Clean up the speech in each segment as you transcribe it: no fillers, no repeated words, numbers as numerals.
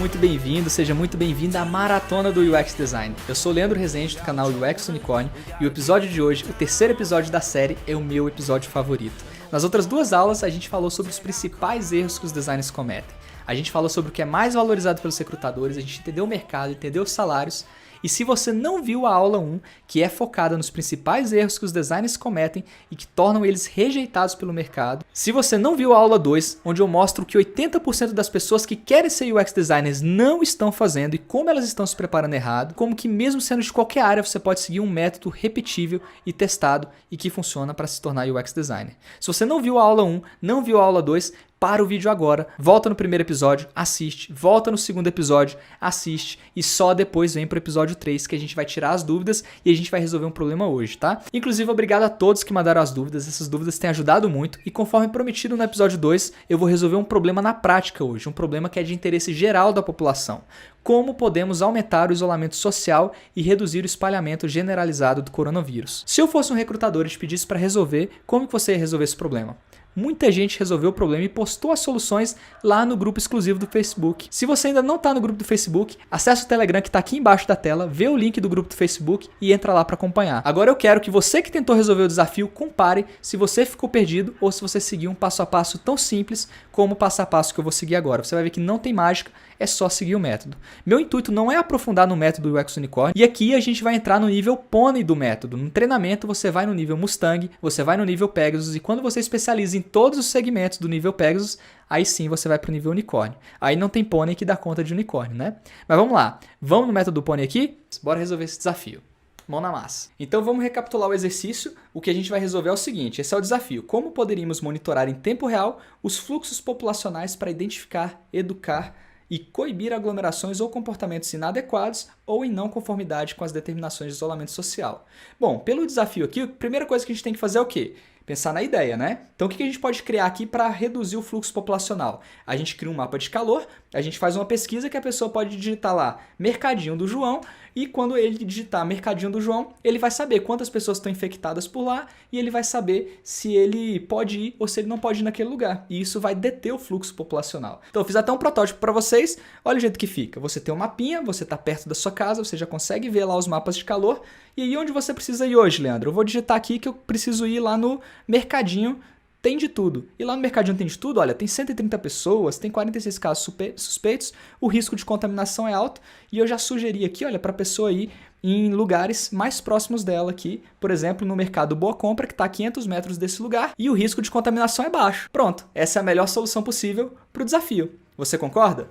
muito bem-vindo, seja muito bem-vinda à Maratona do UX Design. Eu sou o Leandro Rezende, do canal UX Unicórnio, e o episódio de hoje, o terceiro episódio da série, é o meu episódio favorito. Nas outras duas aulas, a gente falou sobre os principais erros que os designers cometem. A gente falou sobre o que é mais valorizado pelos recrutadores, a gente entendeu o mercado, entendeu os salários. E se você não viu a aula 1, que é focada nos principais erros que os designers cometem e que tornam eles rejeitados pelo mercado. Se você não viu a aula 2, onde eu mostro que 80% das pessoas que querem ser UX designers não estão fazendo e como elas estão se preparando errado, como que mesmo sendo de qualquer área, você pode seguir um método repetível e testado e que funciona para se tornar UX designer. Se você não viu a aula 1, não viu a aula 2, para o vídeo agora, volta no primeiro episódio, assiste, volta no segundo episódio, assiste e só depois vem pro episódio 3 que a gente vai tirar as dúvidas e a gente vai resolver um problema hoje, tá? Inclusive, obrigado a todos que mandaram as dúvidas, essas dúvidas têm ajudado muito e conforme prometido no episódio 2, eu vou resolver um problema na prática hoje, um problema que é de interesse geral da população. Como podemos aumentar o isolamento social e reduzir o espalhamento generalizado do coronavírus? Se eu fosse um recrutador e te pedisse para resolver, como que você ia resolver esse problema? Muita gente resolveu o problema e postou as soluções lá no grupo exclusivo do Facebook. Se você ainda não está no grupo do Facebook, acesse o Telegram que está aqui embaixo da tela, vê o link do grupo do Facebook e entra lá para acompanhar. Agora eu quero que você que tentou resolver o desafio compare se você ficou perdido ou se você seguiu um passo a passo tão simples como o passo a passo que eu vou seguir agora. Você vai ver que não tem mágica, é só seguir o método. Meu intuito não é aprofundar no método UX Unicórnio e aqui a gente vai entrar no nível Pony do método. No treinamento você vai no nível Mustang, você vai no nível Pegasus e quando você especializa em todos os segmentos do nível Pegasus, aí sim você vai para o nível unicórnio. Aí não tem pônei que dá conta de unicórnio, né? Mas vamos lá, vamos no método pônei aqui? Bora resolver esse desafio. Mão na massa. Então vamos recapitular o exercício. O que a gente vai resolver é o seguinte, esse é o desafio. Como poderíamos monitorar em tempo real os fluxos populacionais para identificar, educar e coibir aglomerações ou comportamentos inadequados ou em não conformidade com as determinações de isolamento social. Bom, pelo desafio aqui, a primeira coisa que a gente tem que fazer é o quê? Pensar na ideia, né? Então o que a gente pode criar aqui para reduzir o fluxo populacional? A gente cria um mapa de calor, a gente faz uma pesquisa que a pessoa pode digitar lá Mercadinho do João e quando ele digitar Mercadinho do João, ele vai saber quantas pessoas estão infectadas por lá e ele vai saber se ele pode ir ou se ele não pode ir naquele lugar. E isso vai deter o fluxo populacional. Então eu fiz até um protótipo para vocês, olha o jeito que fica. Você tem um mapinha, você está perto da sua casa, você já consegue ver lá os mapas de calor. E aí onde você precisa ir hoje, Leandro? Eu vou digitar aqui que eu preciso ir lá no Mercadinho, tem de tudo. E lá no Mercadinho tem de tudo, olha, tem 130 pessoas, tem 46 casos suspeitos, o risco de contaminação é alto e eu já sugeri aqui, olha, para a pessoa ir em lugares mais próximos dela aqui, por exemplo, no Mercado Boa Compra, que está a 500 metros desse lugar e o risco de contaminação é baixo. Pronto, essa é a melhor solução possível para o desafio. Você concorda?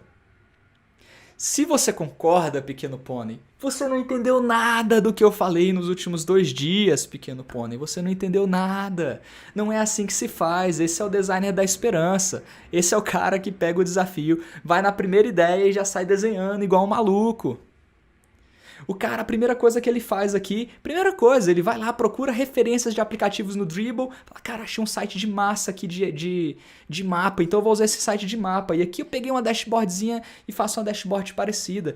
Se você concorda, pequeno pônei, você não entendeu nada do que eu falei nos últimos 2 dias, pequeno pônei. Você não entendeu nada. Não é assim que se faz. Esse é o designer da esperança. Esse é o cara que pega o desafio, vai na primeira ideia e já sai desenhando igual um maluco. O cara, a primeira coisa que ele faz aqui, ele vai lá, procura referências de aplicativos no Dribbble, fala, cara, achei um site de massa aqui de mapa, então eu vou usar esse site de mapa. E aqui eu peguei uma dashboardzinha e faço uma dashboard parecida.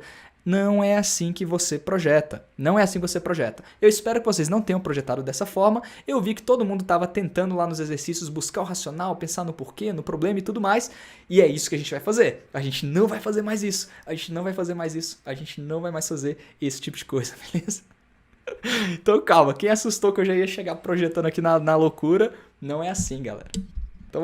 Não é assim que você projeta. Não é assim que você projeta. Eu espero que vocês não tenham projetado dessa forma. Eu vi que todo mundo estava tentando lá nos exercícios buscar o racional, pensar no porquê, no problema e tudo mais. E é isso que a gente vai fazer. A gente não vai fazer mais isso. A gente não vai fazer mais isso. A gente não vai mais fazer esse tipo de coisa, beleza? Então calma, quem assustou que eu já ia chegar projetando aqui na loucura, não é assim, galera. Então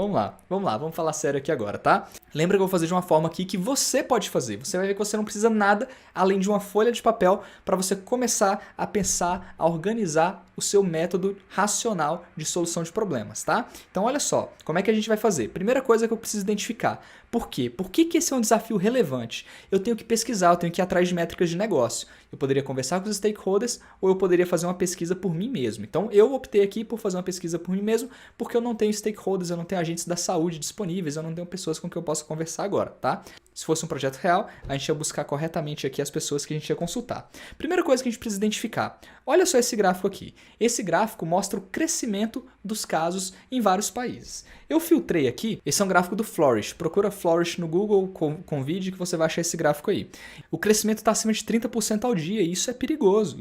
vamos falar sério aqui agora, tá? Lembra que eu vou fazer de uma forma aqui que você pode fazer. Você vai ver que você não precisa nada além de uma folha de papel para você começar a pensar, a organizar o seu método racional de solução de problemas, tá? Então olha só, como é que a gente vai fazer? Primeira coisa que eu preciso identificar. Por quê? Por que esse é um desafio relevante? Eu tenho que pesquisar, eu tenho que ir atrás de métricas de negócio. Eu poderia conversar com os stakeholders ou eu poderia fazer uma pesquisa por mim mesmo. Então eu optei aqui por fazer uma pesquisa por mim mesmo porque eu não tenho stakeholders, eu não tenho agentes da saúde disponíveis, eu não tenho pessoas com quem eu possa conversar agora, tá? Se fosse um projeto real, a gente ia buscar corretamente aqui as pessoas que a gente ia consultar. Primeira coisa que a gente precisa identificar. Olha só esse gráfico aqui. Esse gráfico mostra o crescimento dos casos em vários países. Eu filtrei aqui, esse é um gráfico do Flourish, procura Flourish no Google com vídeo que você vai achar esse gráfico aí. O crescimento está acima de 30% ao dia e isso é perigoso,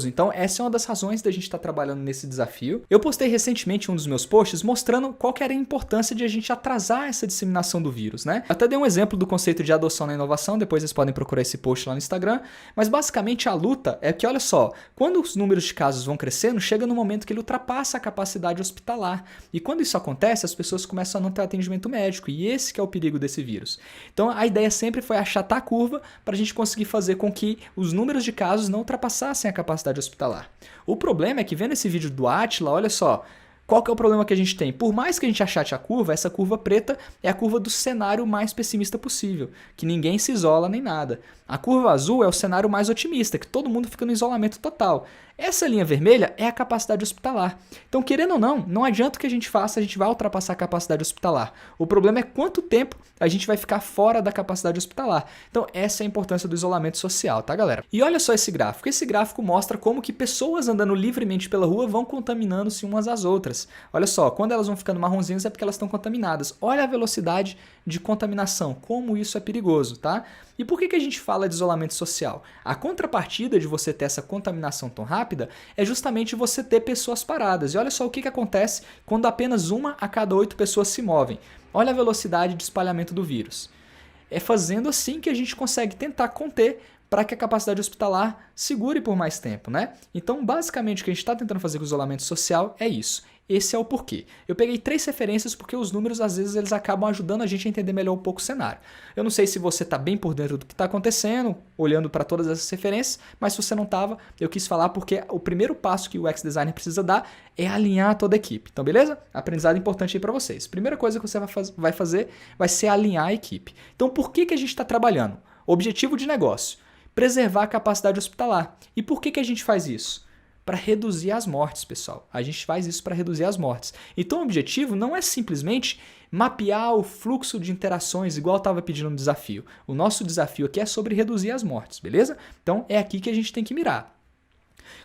Então essa é uma das razões da gente estar trabalhando nesse desafio. Eu postei recentemente um dos meus posts mostrando qual que era a importância de a gente atrasar essa disseminação do vírus, né? Eu até dei um exemplo do conceito de adoção na inovação, depois vocês podem procurar esse post lá no Instagram, mas basicamente a luta é que, olha só, quando os números de casos vão crescendo, chega no momento que ele ultrapassa a capacidade hospitalar. E quando isso acontece, as pessoas começam a não ter atendimento médico, e esse que é o perigo desse vírus. Então a ideia sempre foi achatar a curva para a gente conseguir fazer com que os números de casos não ultrapassassem a capacidade hospitalar. O problema é que vendo esse vídeo do Átila, olha só, qual que é o problema que a gente tem? Por mais que a gente achate a curva, essa curva preta é a curva do cenário mais pessimista possível, que ninguém se isola nem nada. A curva azul é o cenário mais otimista, que todo mundo fica no isolamento total. Essa linha vermelha é a capacidade hospitalar. Então, querendo ou não, não adianta o que a gente faça, a gente vai ultrapassar a capacidade hospitalar. O problema é quanto tempo a gente vai ficar fora da capacidade hospitalar. Então, essa é a importância do isolamento social, tá, galera? E olha só esse gráfico. Esse gráfico mostra como que pessoas andando livremente pela rua vão contaminando-se umas às outras. Olha só, quando elas vão ficando marronzinhas é porque elas estão contaminadas. Olha a velocidade de contaminação, como isso é perigoso, tá? E por que a gente fala de isolamento social? A contrapartida de você ter essa contaminação tão rápida é justamente você ter pessoas paradas. E olha só o que acontece quando apenas 1 a cada 8 pessoas se movem. Olha a velocidade de espalhamento do vírus. É fazendo assim que a gente consegue tentar conter para que a capacidade hospitalar segure por mais tempo, né? Então, basicamente, o que a gente está tentando fazer com o isolamento social é isso. Esse é o porquê. Eu peguei 3 referências porque os números, às vezes, eles acabam ajudando a gente a entender melhor um pouco o cenário. Eu não sei se você está bem por dentro do que está acontecendo, olhando para todas essas referências, mas se você não estava, eu quis falar porque o primeiro passo que o UX Designer precisa dar é alinhar toda a equipe. Então, beleza? Aprendizado importante aí para vocês. Primeira coisa que você vai fazer vai ser alinhar a equipe. Então, por que a gente está trabalhando? Objetivo de negócio: preservar a capacidade hospitalar. E por que a gente faz isso? Para reduzir as mortes, pessoal. A gente faz isso para reduzir as mortes. Então o objetivo não é simplesmente mapear o fluxo de interações, igual eu estava pedindo no desafio. O nosso desafio aqui é sobre reduzir as mortes, beleza? Então é aqui que a gente tem que mirar.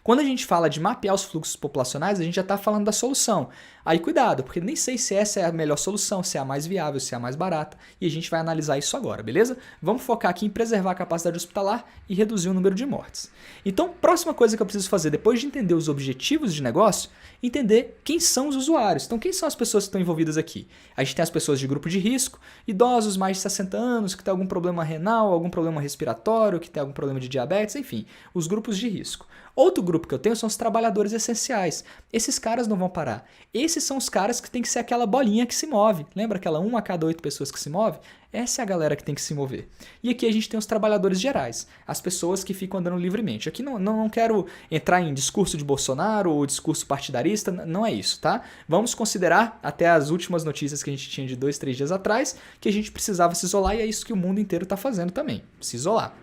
Quando a gente fala de mapear os fluxos populacionais, a gente já está falando da solução. Aí cuidado, porque nem sei se essa é a melhor solução, se é a mais viável, se é a mais barata, e a gente vai analisar isso agora, beleza? Vamos focar aqui em preservar a capacidade hospitalar e reduzir o número de mortes. Então, próxima coisa que eu preciso fazer, depois de entender os objetivos de negócio, entender quem são os usuários. Então, quem são as pessoas que estão envolvidas aqui? A gente tem as pessoas de grupo de risco, idosos mais de 60 anos, que tem algum problema renal, algum problema respiratório, que tem algum problema de diabetes, enfim, os grupos de risco. Outro grupo que eu tenho são os trabalhadores essenciais. Esses caras não vão parar. Esses são os caras que tem que ser aquela bolinha que se move. Lembra aquela 1 a cada 8 pessoas que se move? Essa é a galera que tem que se mover. E aqui a gente tem os trabalhadores gerais, as pessoas que ficam andando livremente. Aqui não quero entrar em discurso de Bolsonaro ou discurso partidarista, não é isso, tá? Vamos considerar até as últimas notícias que a gente tinha de 2, 3 dias atrás, que a gente precisava se isolar e é isso que o mundo inteiro está fazendo também, se isolar.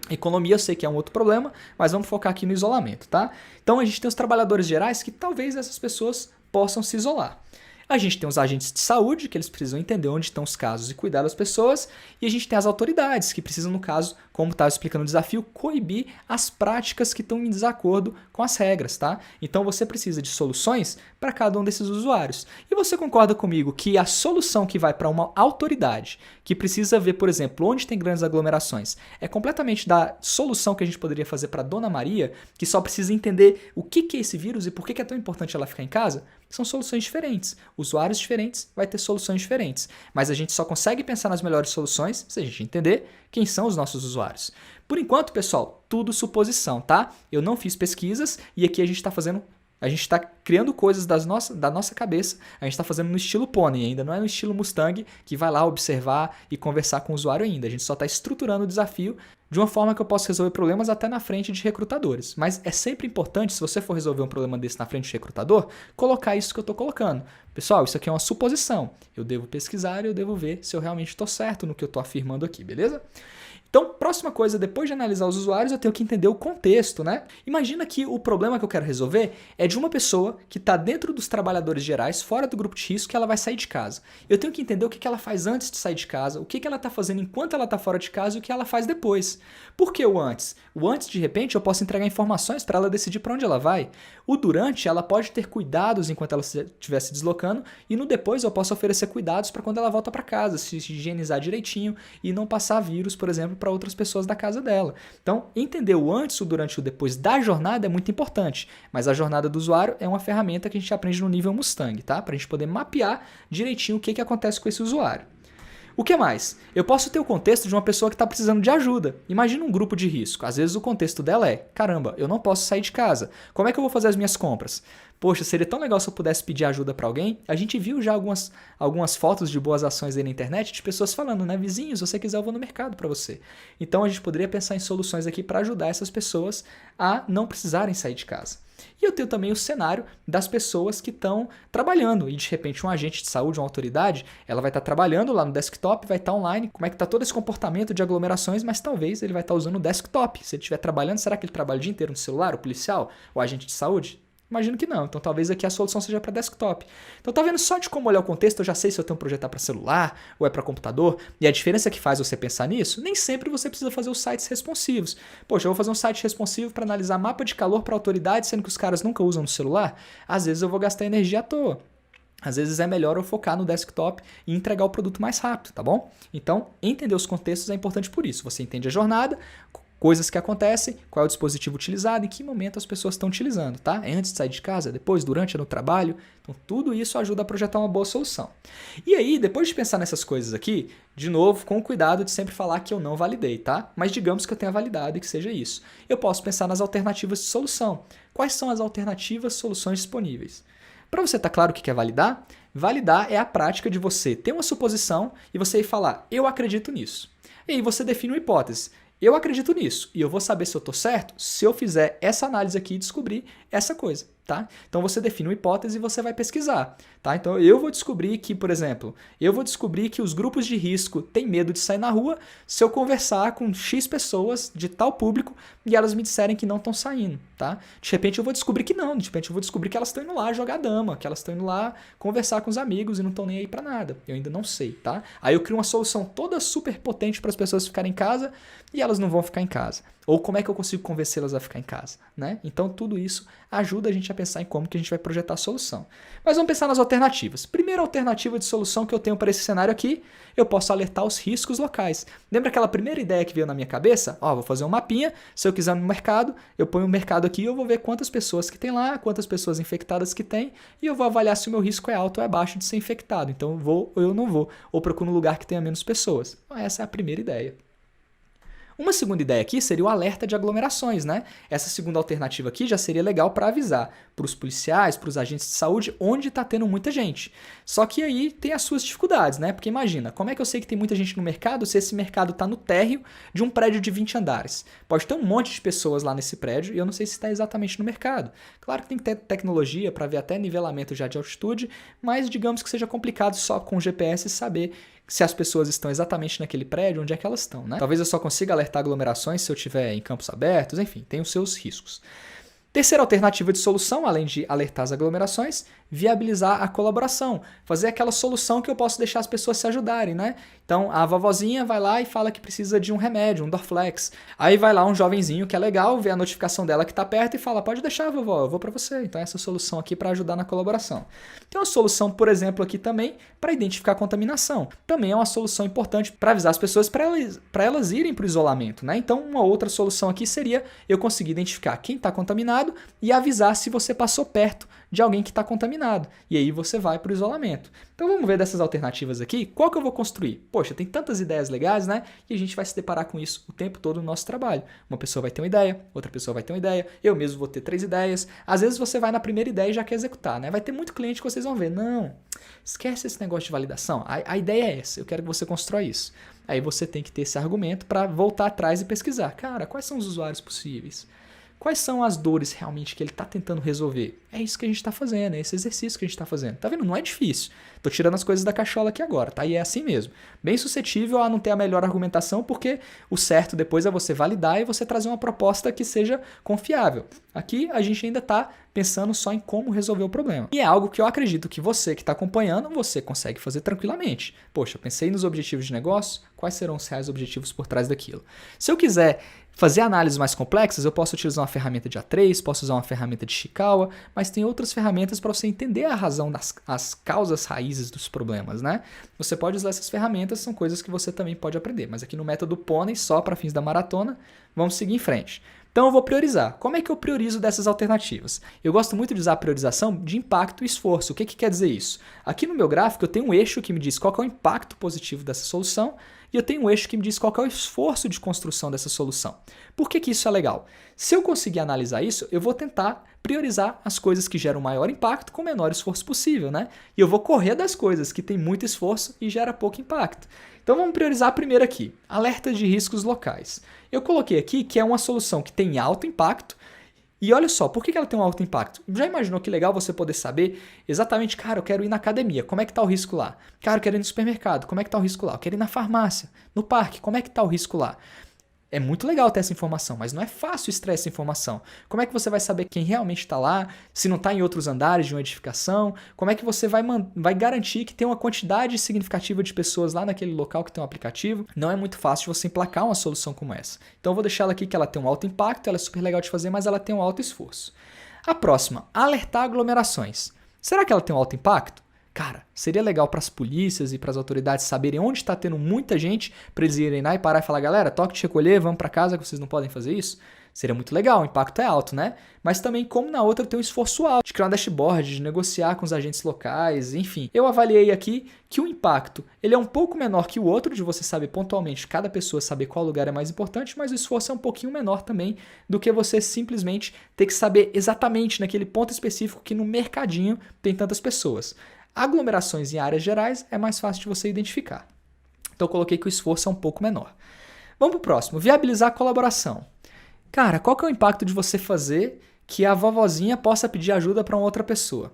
Economia eu sei que é um outro problema, mas vamos focar aqui no isolamento, tá? Então a gente tem os trabalhadores gerais que talvez essas pessoas possam se isolar. A gente tem os agentes de saúde, que eles precisam entender onde estão os casos e cuidar das pessoas. E a gente tem as autoridades, que precisam, no caso, como estava explicando o desafio, coibir as práticas que estão em desacordo com as regras, tá? Então você precisa de soluções para cada um desses usuários. E você concorda comigo que a solução que vai para uma autoridade, que precisa ver, por exemplo, onde tem grandes aglomerações, é completamente da solução que a gente poderia fazer para a Dona Maria, que só precisa entender o que é esse vírus e por que é tão importante ela ficar em casa? São soluções diferentes. Usuários diferentes vai ter soluções diferentes. Mas a gente só consegue pensar nas melhores soluções se a gente entender quem são os nossos usuários. Por enquanto, pessoal, tudo suposição, tá? Eu não fiz pesquisas e aqui a gente está criando coisas da nossa cabeça, a gente está fazendo no estilo Pony, ainda não é no estilo Mustang, que vai lá observar e conversar com o usuário ainda. A gente só está estruturando o desafio de uma forma que eu possa resolver problemas até na frente de recrutadores. Mas é sempre importante, se você for resolver um problema desse na frente de recrutador, colocar isso que eu estou colocando. Pessoal, isso aqui é uma suposição. Eu devo pesquisar e eu devo ver se eu realmente estou certo no que eu estou afirmando aqui, beleza? Então, próxima coisa, depois de analisar os usuários, eu tenho que entender o contexto, né? Imagina que o problema que eu quero resolver é de uma pessoa que está dentro dos trabalhadores gerais, fora do grupo de risco, que ela vai sair de casa. Eu tenho que entender o que ela faz antes de sair de casa, o que ela está fazendo enquanto ela está fora de casa e o que ela faz depois. Por que o antes? O antes, de repente, eu posso entregar informações para ela decidir para onde ela vai. O durante, ela pode ter cuidados enquanto ela estiver se deslocando e no depois eu posso oferecer cuidados para quando ela volta para casa, se higienizar direitinho e não passar vírus, por exemplo, para outras pessoas da casa dela. Então, entender o antes, o durante e o depois da jornada é muito importante, mas a jornada do usuário é uma ferramenta que a gente aprende no nível Mustang, tá? Para a gente poder mapear direitinho o que acontece com esse usuário. O que mais? Eu posso ter o contexto de uma pessoa que está precisando de ajuda. Imagina um grupo de risco. Às vezes o contexto dela é: caramba, eu não posso sair de casa. Como é que eu vou fazer as minhas compras? Poxa, seria tão legal se eu pudesse pedir ajuda para alguém. A gente viu já algumas fotos de boas ações aí na internet de pessoas falando, né? Vizinhos, se você quiser eu vou no mercado para você. Então a gente poderia pensar em soluções aqui para ajudar essas pessoas a não precisarem sair de casa. E eu tenho também o cenário das pessoas que estão trabalhando e de repente um agente de saúde, uma autoridade, ela vai estar trabalhando lá no desktop, vai estar online, como é que está todo esse comportamento de aglomerações, mas talvez ele vai estar usando o desktop. Se ele estiver trabalhando, será que ele trabalha o dia inteiro no celular, o policial, o agente de saúde? Imagino que não, então talvez aqui a solução seja para desktop. Então tá vendo só de como olhar o contexto, eu já sei se eu tenho que projetar para celular ou é para computador, e a diferença que faz você pensar nisso, nem sempre você precisa fazer os sites responsivos. Poxa, eu vou fazer um site responsivo para analisar mapa de calor para autoridade, sendo que os caras nunca usam no celular, às vezes eu vou gastar energia à toa. Às vezes é melhor eu focar no desktop e entregar o produto mais rápido, tá bom? Então, entender os contextos é importante por isso. Você entende a jornada, coisas que acontecem, qual é o dispositivo utilizado, em que momento as pessoas estão utilizando, tá? É antes de sair de casa, depois, durante, no trabalho. Então, tudo isso ajuda a projetar uma boa solução. E aí, depois de pensar nessas coisas aqui, de novo, com o cuidado de sempre falar que eu não validei, tá? Mas digamos que eu tenha validado e que seja isso. Eu posso pensar nas alternativas de solução. Quais são as alternativas soluções disponíveis? Para você estar claro o que é validar, validar é a prática de você ter uma suposição e você ir falar, eu acredito nisso. E aí você define uma hipótese. Eu acredito nisso e eu vou saber se eu estou certo se eu fizer essa análise aqui e descobrir essa coisa, tá? Então você define uma hipótese e você vai pesquisar, tá? Então eu vou descobrir que, por exemplo, os grupos de risco têm medo de sair na rua se eu conversar com X pessoas de tal público e elas me disserem que não estão saindo, tá? De repente eu vou descobrir que não, de repente eu vou descobrir que elas estão indo lá jogar dama, que elas estão indo lá conversar com os amigos e não estão nem aí para nada. Eu ainda não sei, tá? Aí eu crio uma solução toda super potente para as pessoas ficarem em casa e elas não vão ficar em casa. Ou como é que eu consigo convencê-las a ficar em casa, né? Então tudo isso ajuda a gente a pensar em como que a gente vai projetar a solução. Mas vamos pensar nas alternativas. Primeira alternativa de solução que eu tenho para esse cenário aqui, eu posso alertar os riscos locais. Lembra aquela primeira ideia que veio na minha cabeça? Vou fazer um mapinha, se eu quiser no mercado, eu ponho o mercado aqui e eu vou ver quantas pessoas que tem lá, quantas pessoas infectadas que tem, e eu vou avaliar se o meu risco é alto ou é baixo de ser infectado. Então eu vou ou eu não vou, ou procuro um lugar que tenha menos pessoas. Então essa é a primeira ideia. Uma segunda ideia aqui seria o alerta de aglomerações, né? Essa segunda alternativa aqui já seria legal para avisar para os policiais, para os agentes de saúde, onde está tendo muita gente. Só que aí tem as suas dificuldades, né? Porque imagina, como é que eu sei que tem muita gente no mercado se esse mercado está no térreo de um prédio de 20 andares? Pode ter um monte de pessoas lá nesse prédio e eu não sei se está exatamente no mercado. Claro que tem que ter tecnologia para ver até nivelamento já de altitude, mas digamos que seja complicado só com o GPS saber se as pessoas estão exatamente naquele prédio, onde é que elas estão, né? Talvez eu só consiga alertar aglomerações se eu estiver em campos abertos, enfim, tem os seus riscos. Terceira alternativa de solução, além de alertar as aglomerações, viabilizar a colaboração. Fazer aquela solução que eu posso deixar as pessoas se ajudarem, né? Então, a vovozinha vai lá e fala que precisa de um remédio, um Dorflex. Aí vai lá um jovenzinho que é legal, vê a notificação dela que está perto e fala, pode deixar, vovó, eu vou para você. Então, essa solução aqui para ajudar na colaboração. Tem uma solução, por exemplo, aqui também para identificar a contaminação. Também é uma solução importante para avisar as pessoas para elas irem para o isolamento, né? Então, uma outra solução aqui seria eu conseguir identificar quem está contaminado e avisar se você passou perto de alguém que está contaminado. E aí você vai para o isolamento. Então vamos ver dessas alternativas aqui, qual que eu vou construir? Poxa, tem tantas ideias legais, né? E a gente vai se deparar com isso o tempo todo no nosso trabalho. Uma pessoa vai ter uma ideia, outra pessoa vai ter uma ideia, eu mesmo vou ter 3 ideias. Às vezes você vai na primeira ideia e já quer executar, né? Vai ter muito cliente que vocês vão ver, não, esquece esse negócio de validação. A ideia é essa, eu quero que você constrói isso. Aí você tem que ter esse argumento para voltar atrás e pesquisar. Cara, quais são os usuários possíveis? Quais são as dores realmente que ele está tentando resolver? É isso que a gente está fazendo, é esse exercício que a gente está fazendo. Tá vendo? Não é difícil. Tô tirando as coisas da cachola aqui agora, tá? E é assim mesmo. Bem suscetível a não ter a melhor argumentação, porque o certo depois é você validar e você trazer uma proposta que seja confiável. Aqui a gente ainda está pensando só em como resolver o problema. E é algo que eu acredito que você que está acompanhando, você consegue fazer tranquilamente. Poxa, eu pensei nos objetivos de negócio, quais serão os reais objetivos por trás daquilo? Se eu quiser fazer análises mais complexas, eu posso utilizar uma ferramenta de A3, posso usar uma ferramenta de Ishikawa, mas tem outras ferramentas para você entender a razão das causas raízes dos problemas, né? Você pode usar essas ferramentas, são coisas que você também pode aprender, mas aqui no método Pônei, só para fins da maratona, vamos seguir em frente. Então eu vou priorizar. Como é que eu priorizo dessas alternativas? Eu gosto muito de usar a priorização de impacto e esforço. O que quer dizer isso? Aqui no meu gráfico eu tenho um eixo que me diz qual é o impacto positivo dessa solução e eu tenho um eixo que me diz qual é o esforço de construção dessa solução. Por que isso é legal? Se eu conseguir analisar isso, eu vou tentar priorizar as coisas que geram maior impacto com o menor esforço possível, né? E eu vou correr das coisas que têm muito esforço e gera pouco impacto. Então vamos priorizar a primeira aqui, alerta de riscos locais. Eu coloquei aqui que é uma solução que tem alto impacto. E olha só, por que ela tem um alto impacto? Já imaginou que legal você poder saber exatamente, cara, eu quero ir na academia, como é que está o risco lá? Cara, eu quero ir no supermercado, como é que está o risco lá? Eu quero ir na farmácia, no parque, como é que está o risco lá? É muito legal ter essa informação, mas não é fácil extrair essa informação. Como é que você vai saber quem realmente está lá, se não está em outros andares de uma edificação? Como é que você vai garantir que tem uma quantidade significativa de pessoas lá naquele local que tem um aplicativo? Não é muito fácil você emplacar uma solução como essa. Então eu vou deixar ela aqui que ela tem um alto impacto, ela é super legal de fazer, mas ela tem um alto esforço. A próxima, alertar aglomerações. Será que ela tem um alto impacto? Cara, seria legal para as polícias e para as autoridades saberem onde está tendo muita gente para eles irem lá e parar e falar, galera, toque de recolher, vamos para casa que vocês não podem fazer isso? Seria muito legal, o impacto é alto, né? Mas também, como na outra, tem um esforço alto de criar um dashboard, de negociar com os agentes locais, enfim. Eu avaliei aqui que o impacto ele é um pouco menor que o outro, de você saber pontualmente, cada pessoa saber qual lugar é mais importante, mas o esforço é um pouquinho menor também do que você simplesmente ter que saber exatamente naquele ponto específico que no mercadinho tem tantas pessoas. Aglomerações em áreas gerais é mais fácil de você identificar. Então eu coloquei que o esforço é um pouco menor. Vamos para o próximo, viabilizar a colaboração. Cara, qual que é o impacto de você fazer que a vovozinha possa pedir ajuda para uma outra pessoa?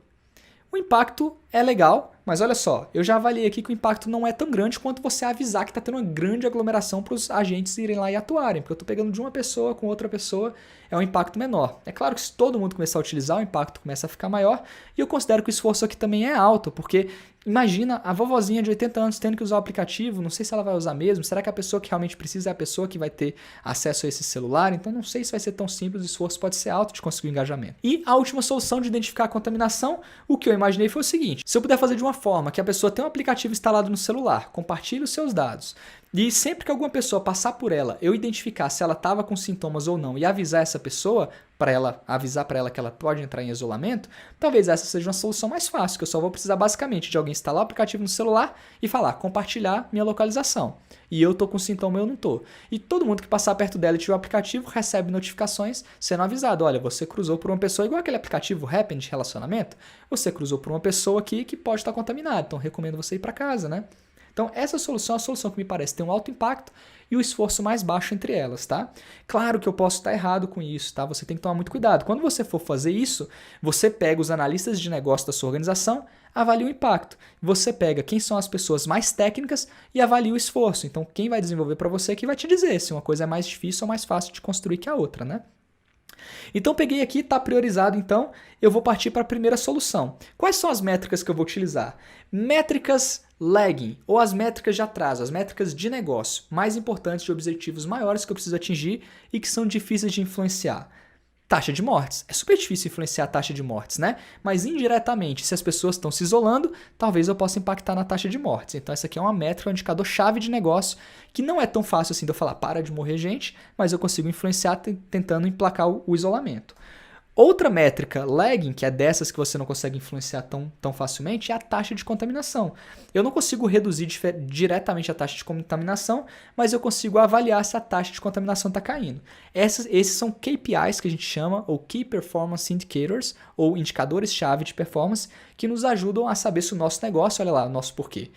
O impacto é legal, mas olha só, eu já avaliei aqui que o impacto não é tão grande quanto você avisar que está tendo uma grande aglomeração para os agentes irem lá e atuarem, porque eu estou pegando de uma pessoa com outra pessoa, é um impacto menor. É claro que se todo mundo começar a utilizar, o impacto começa a ficar maior, e eu considero que o esforço aqui também é alto, porque imagina a vovozinha de 80 anos tendo que usar o aplicativo, não sei se ela vai usar mesmo, será que a pessoa que realmente precisa é a pessoa que vai ter acesso a esse celular? Então não sei se vai ser tão simples, o esforço pode ser alto de conseguir o engajamento. E a última solução de identificar a contaminação, o que eu imaginei foi o seguinte, se eu puder fazer de uma forma que a pessoa tem um aplicativo instalado no celular, compartilhe os seus dados, e sempre que alguma pessoa passar por ela, eu identificar se ela estava com sintomas ou não e avisar essa pessoa, avisar para ela que ela pode entrar em isolamento, talvez essa seja uma solução mais fácil, que eu só vou precisar basicamente de alguém instalar o aplicativo no celular e falar, compartilhar minha localização. E eu tô com sintoma, eu não tô. E todo mundo que passar perto dela e tiver o aplicativo recebe notificações sendo avisado, olha, você cruzou por uma pessoa, igual aquele aplicativo Happn de relacionamento, você cruzou por uma pessoa aqui que pode estar contaminada, então recomendo você ir para casa, né? Então, essa solução é a solução que me parece ter um alto impacto e o esforço mais baixo entre elas, tá? Claro que eu posso estar errado com isso, tá? Você tem que tomar muito cuidado. Quando você for fazer isso, você pega os analistas de negócio da sua organização, avalia o impacto. Você pega quem são as pessoas mais técnicas e avalia o esforço. Então, quem vai desenvolver para você é que vai te dizer se uma coisa é mais difícil ou mais fácil de construir que a outra, né? Então peguei aqui, está priorizado, então eu vou partir para a primeira solução. Quais são as métricas que eu vou utilizar? Métricas lagging, ou as métricas de atraso, as métricas de negócio, mais importantes de objetivos maiores que eu preciso atingir e que são difíceis de influenciar. Taxa de mortes. É super difícil influenciar a taxa de mortes, né? Mas indiretamente, se as pessoas estão se isolando, talvez eu possa impactar na taxa de mortes. Então essa aqui é uma métrica, um indicador-chave de negócio, que não é tão fácil assim de eu falar, para de morrer gente, mas eu consigo influenciar tentando emplacar o isolamento. Outra métrica lagging, que é dessas que você não consegue influenciar tão facilmente, é a taxa de contaminação. Eu não consigo reduzir diretamente a taxa de contaminação, mas eu consigo avaliar se a taxa de contaminação está caindo. Esses são KPIs que a gente chama, ou Key Performance Indicators, ou indicadores-chave de performance, que nos ajudam a saber se o nosso negócio, olha lá, o nosso porquê.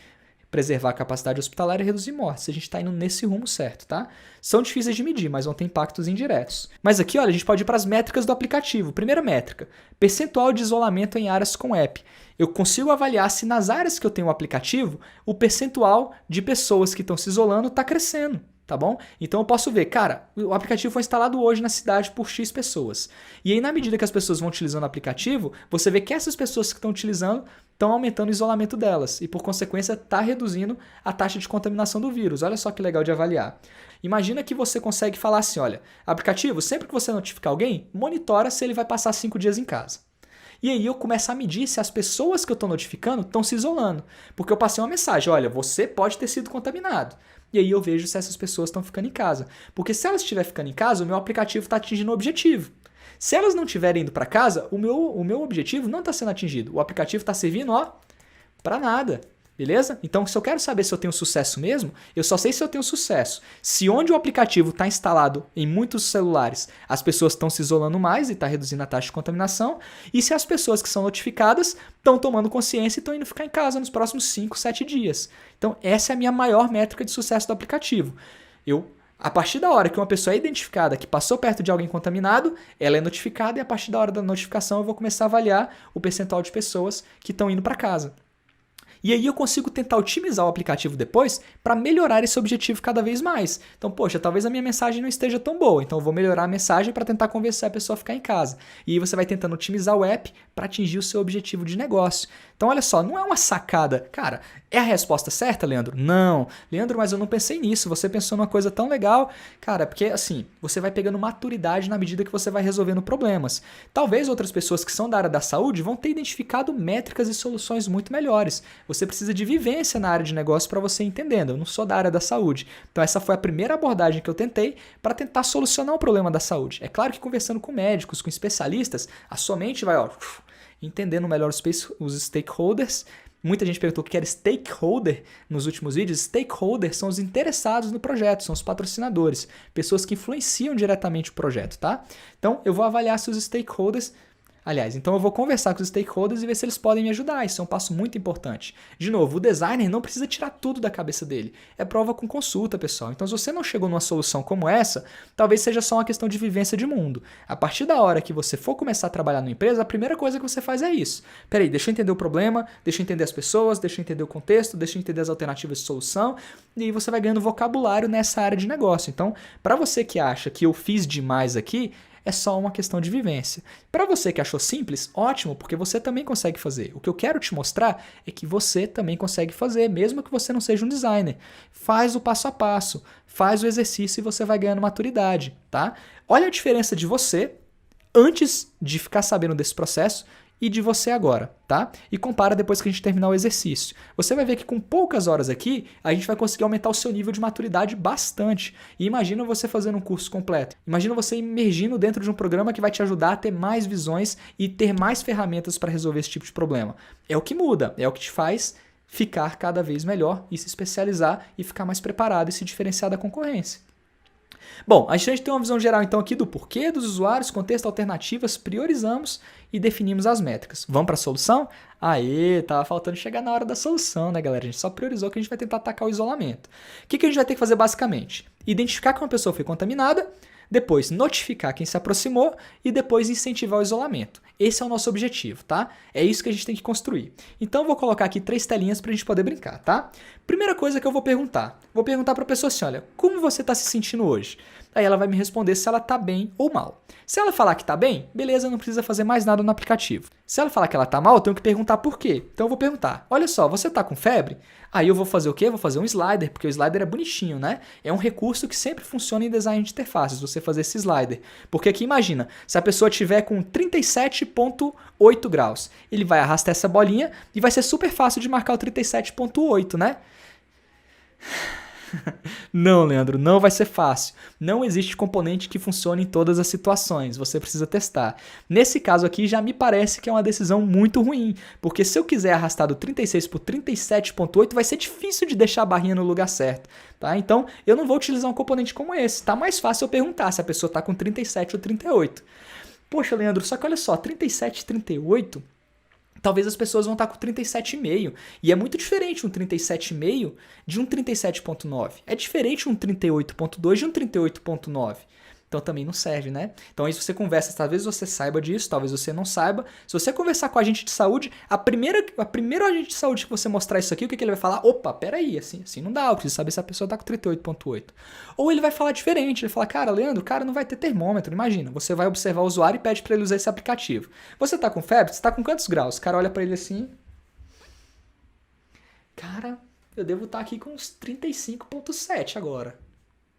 preservar a capacidade hospitalar e reduzir mortes. A gente está indo nesse rumo certo, tá? São difíceis de medir, mas vão ter impactos indiretos. Mas aqui, olha, a gente pode ir para as métricas do aplicativo. Primeira métrica, percentual de isolamento em áreas com app. Eu consigo avaliar se nas áreas que eu tenho o aplicativo, o percentual de pessoas que estão se isolando está crescendo. Tá bom? Então eu posso ver, cara, o aplicativo foi instalado hoje na cidade por X pessoas. E aí, na medida que as pessoas vão utilizando o aplicativo, você vê que essas pessoas que estão utilizando estão aumentando o isolamento delas. E, por consequência, está reduzindo a taxa de contaminação do vírus. Olha só que legal de avaliar. Imagina que você consegue falar assim, olha, aplicativo, sempre que você notificar alguém, monitora se ele vai passar 5 dias em casa. E aí eu começo a medir se as pessoas que eu estou notificando estão se isolando. Porque eu passei uma mensagem, olha, você pode ter sido contaminado. E aí eu vejo se essas pessoas estão ficando em casa. Porque se elas estiverem ficando em casa, o meu aplicativo está atingindo o objetivo. Se elas não estiverem indo para casa, o meu objetivo não está sendo atingido. O aplicativo está servindo, para nada. Beleza? Então, se eu quero saber se eu tenho sucesso mesmo, eu só sei se eu tenho sucesso. Se onde o aplicativo está instalado em muitos celulares, as pessoas estão se isolando mais e está reduzindo a taxa de contaminação, e se as pessoas que são notificadas estão tomando consciência e estão indo ficar em casa nos próximos 5, 7 dias. Então, essa é a minha maior métrica de sucesso do aplicativo. A partir da hora que uma pessoa é identificada que passou perto de alguém contaminado, ela é notificada e a partir da hora da notificação eu vou começar a avaliar o percentual de pessoas que estão indo para casa. E aí eu consigo tentar otimizar o aplicativo depois para melhorar esse objetivo cada vez mais. Então, poxa, talvez a minha mensagem não esteja tão boa, então eu vou melhorar a mensagem para tentar convencer a pessoa a ficar em casa. E aí você vai tentando otimizar o app para atingir o seu objetivo de negócio. Então, olha só, não é uma sacada. Cara, é a resposta certa, Leandro? Não. Leandro, mas eu não pensei nisso. Você pensou numa coisa tão legal. Cara, porque assim, você vai pegando maturidade na medida que você vai resolvendo problemas. Talvez outras pessoas que são da área da saúde vão ter identificado métricas e soluções muito melhores. Você precisa de vivência na área de negócio para você ir entendendo. Eu não sou da área da saúde. Então, essa foi a primeira abordagem que eu tentei para tentar solucionar o problema da saúde. É claro que conversando com médicos, com especialistas, a sua mente vai, entendendo melhor os stakeholders. Muita gente perguntou o que era stakeholder nos últimos vídeos. Stakeholders são os interessados no projeto, são os patrocinadores, pessoas que influenciam diretamente o projeto, tá? Então, eu vou avaliar se os stakeholders... Então eu vou conversar com os stakeholders e ver se eles podem me ajudar. Isso é um passo muito importante. De novo, o designer não precisa tirar tudo da cabeça dele. É prova com consulta, pessoal. Então, se você não chegou numa solução como essa, talvez seja só uma questão de vivência de mundo. A partir da hora que você for começar a trabalhar numa empresa, a primeira coisa que você faz é isso. Peraí, deixa eu entender o problema, deixa eu entender as pessoas, deixa eu entender o contexto, deixa eu entender as alternativas de solução. E aí você vai ganhando vocabulário nessa área de negócio. Então, para você que acha que eu fiz demais aqui, é só uma questão de vivência. Para você que achou simples, ótimo, porque você também consegue fazer. O que eu quero te mostrar é que você também consegue fazer, mesmo que você não seja um designer. Faz o passo a passo, faz o exercício e você vai ganhando maturidade, tá? Olha a diferença de você antes de ficar sabendo desse processo e de você agora, tá? E compara depois que a gente terminar o exercício. Você vai ver que com poucas horas aqui, a gente vai conseguir aumentar o seu nível de maturidade bastante. E imagina você fazendo um curso completo. Imagina você imergindo dentro de um programa que vai te ajudar a ter mais visões e ter mais ferramentas para resolver esse tipo de problema. É o que muda, é o que te faz ficar cada vez melhor e se especializar e ficar mais preparado e se diferenciar da concorrência. Bom, a gente tem uma visão geral então aqui do porquê dos usuários, contexto, alternativas, priorizamos e definimos as métricas. Vamos para a solução? Aê, tava faltando chegar na hora da solução, né, galera? A gente só priorizou que a gente vai tentar atacar o isolamento. O que a gente vai ter que fazer basicamente? Identificar que uma pessoa foi contaminada, depois notificar quem se aproximou e depois incentivar o isolamento. Esse é o nosso objetivo, tá? É isso que a gente tem que construir. Então eu vou colocar aqui 3 telinhas para a gente poder brincar, tá? Primeira coisa que eu vou perguntar para a pessoa assim, olha, como você está se sentindo hoje? Aí ela vai me responder se ela está bem ou mal. Se ela falar que está bem, beleza, não precisa fazer mais nada no aplicativo. Se ela falar que ela está mal, eu tenho que perguntar por quê. Então eu vou perguntar, olha só, você está com febre? Aí eu vou fazer o quê? Vou fazer um slider, porque o slider é bonitinho, né? É um recurso que sempre funciona em design de interfaces, você fazer esse slider. Porque aqui imagina, se a pessoa tiver com 37,8 graus, ele vai arrastar essa bolinha e vai ser super fácil de marcar o 37,8, né? Não, Leandro, não vai ser fácil. Não existe componente que funcione em todas as situações. Você precisa testar. Nesse caso aqui, já me parece que é uma decisão muito ruim. Porque se eu quiser arrastar do 36 por 37,8, vai ser difícil de deixar a barrinha no lugar certo. Tá? Então, eu não vou utilizar um componente como esse. Tá mais fácil eu perguntar se a pessoa está com 37 ou 38. Poxa, Leandro, só que olha só, 37 e 38... talvez as pessoas vão estar com 37,5. E é muito diferente um 37,5 de um 37,9. É diferente um 38,2 de um 38,9. Então também não serve, né? Então aí se você conversa, talvez você saiba disso, talvez você não saiba. Se você conversar com a agente de saúde, a primeira agente de saúde que você mostrar isso aqui, o que ele vai falar? Opa, peraí, assim não dá, eu preciso saber se a pessoa tá com 38,8. Ou ele vai falar diferente, ele vai falar, cara, Leandro, o cara não vai ter termômetro, imagina. Você vai observar o usuário e pede para ele usar esse aplicativo. Você tá com febre? Você tá com quantos graus? O cara olha para ele assim, cara, eu devo estar aqui com uns 35,7 agora.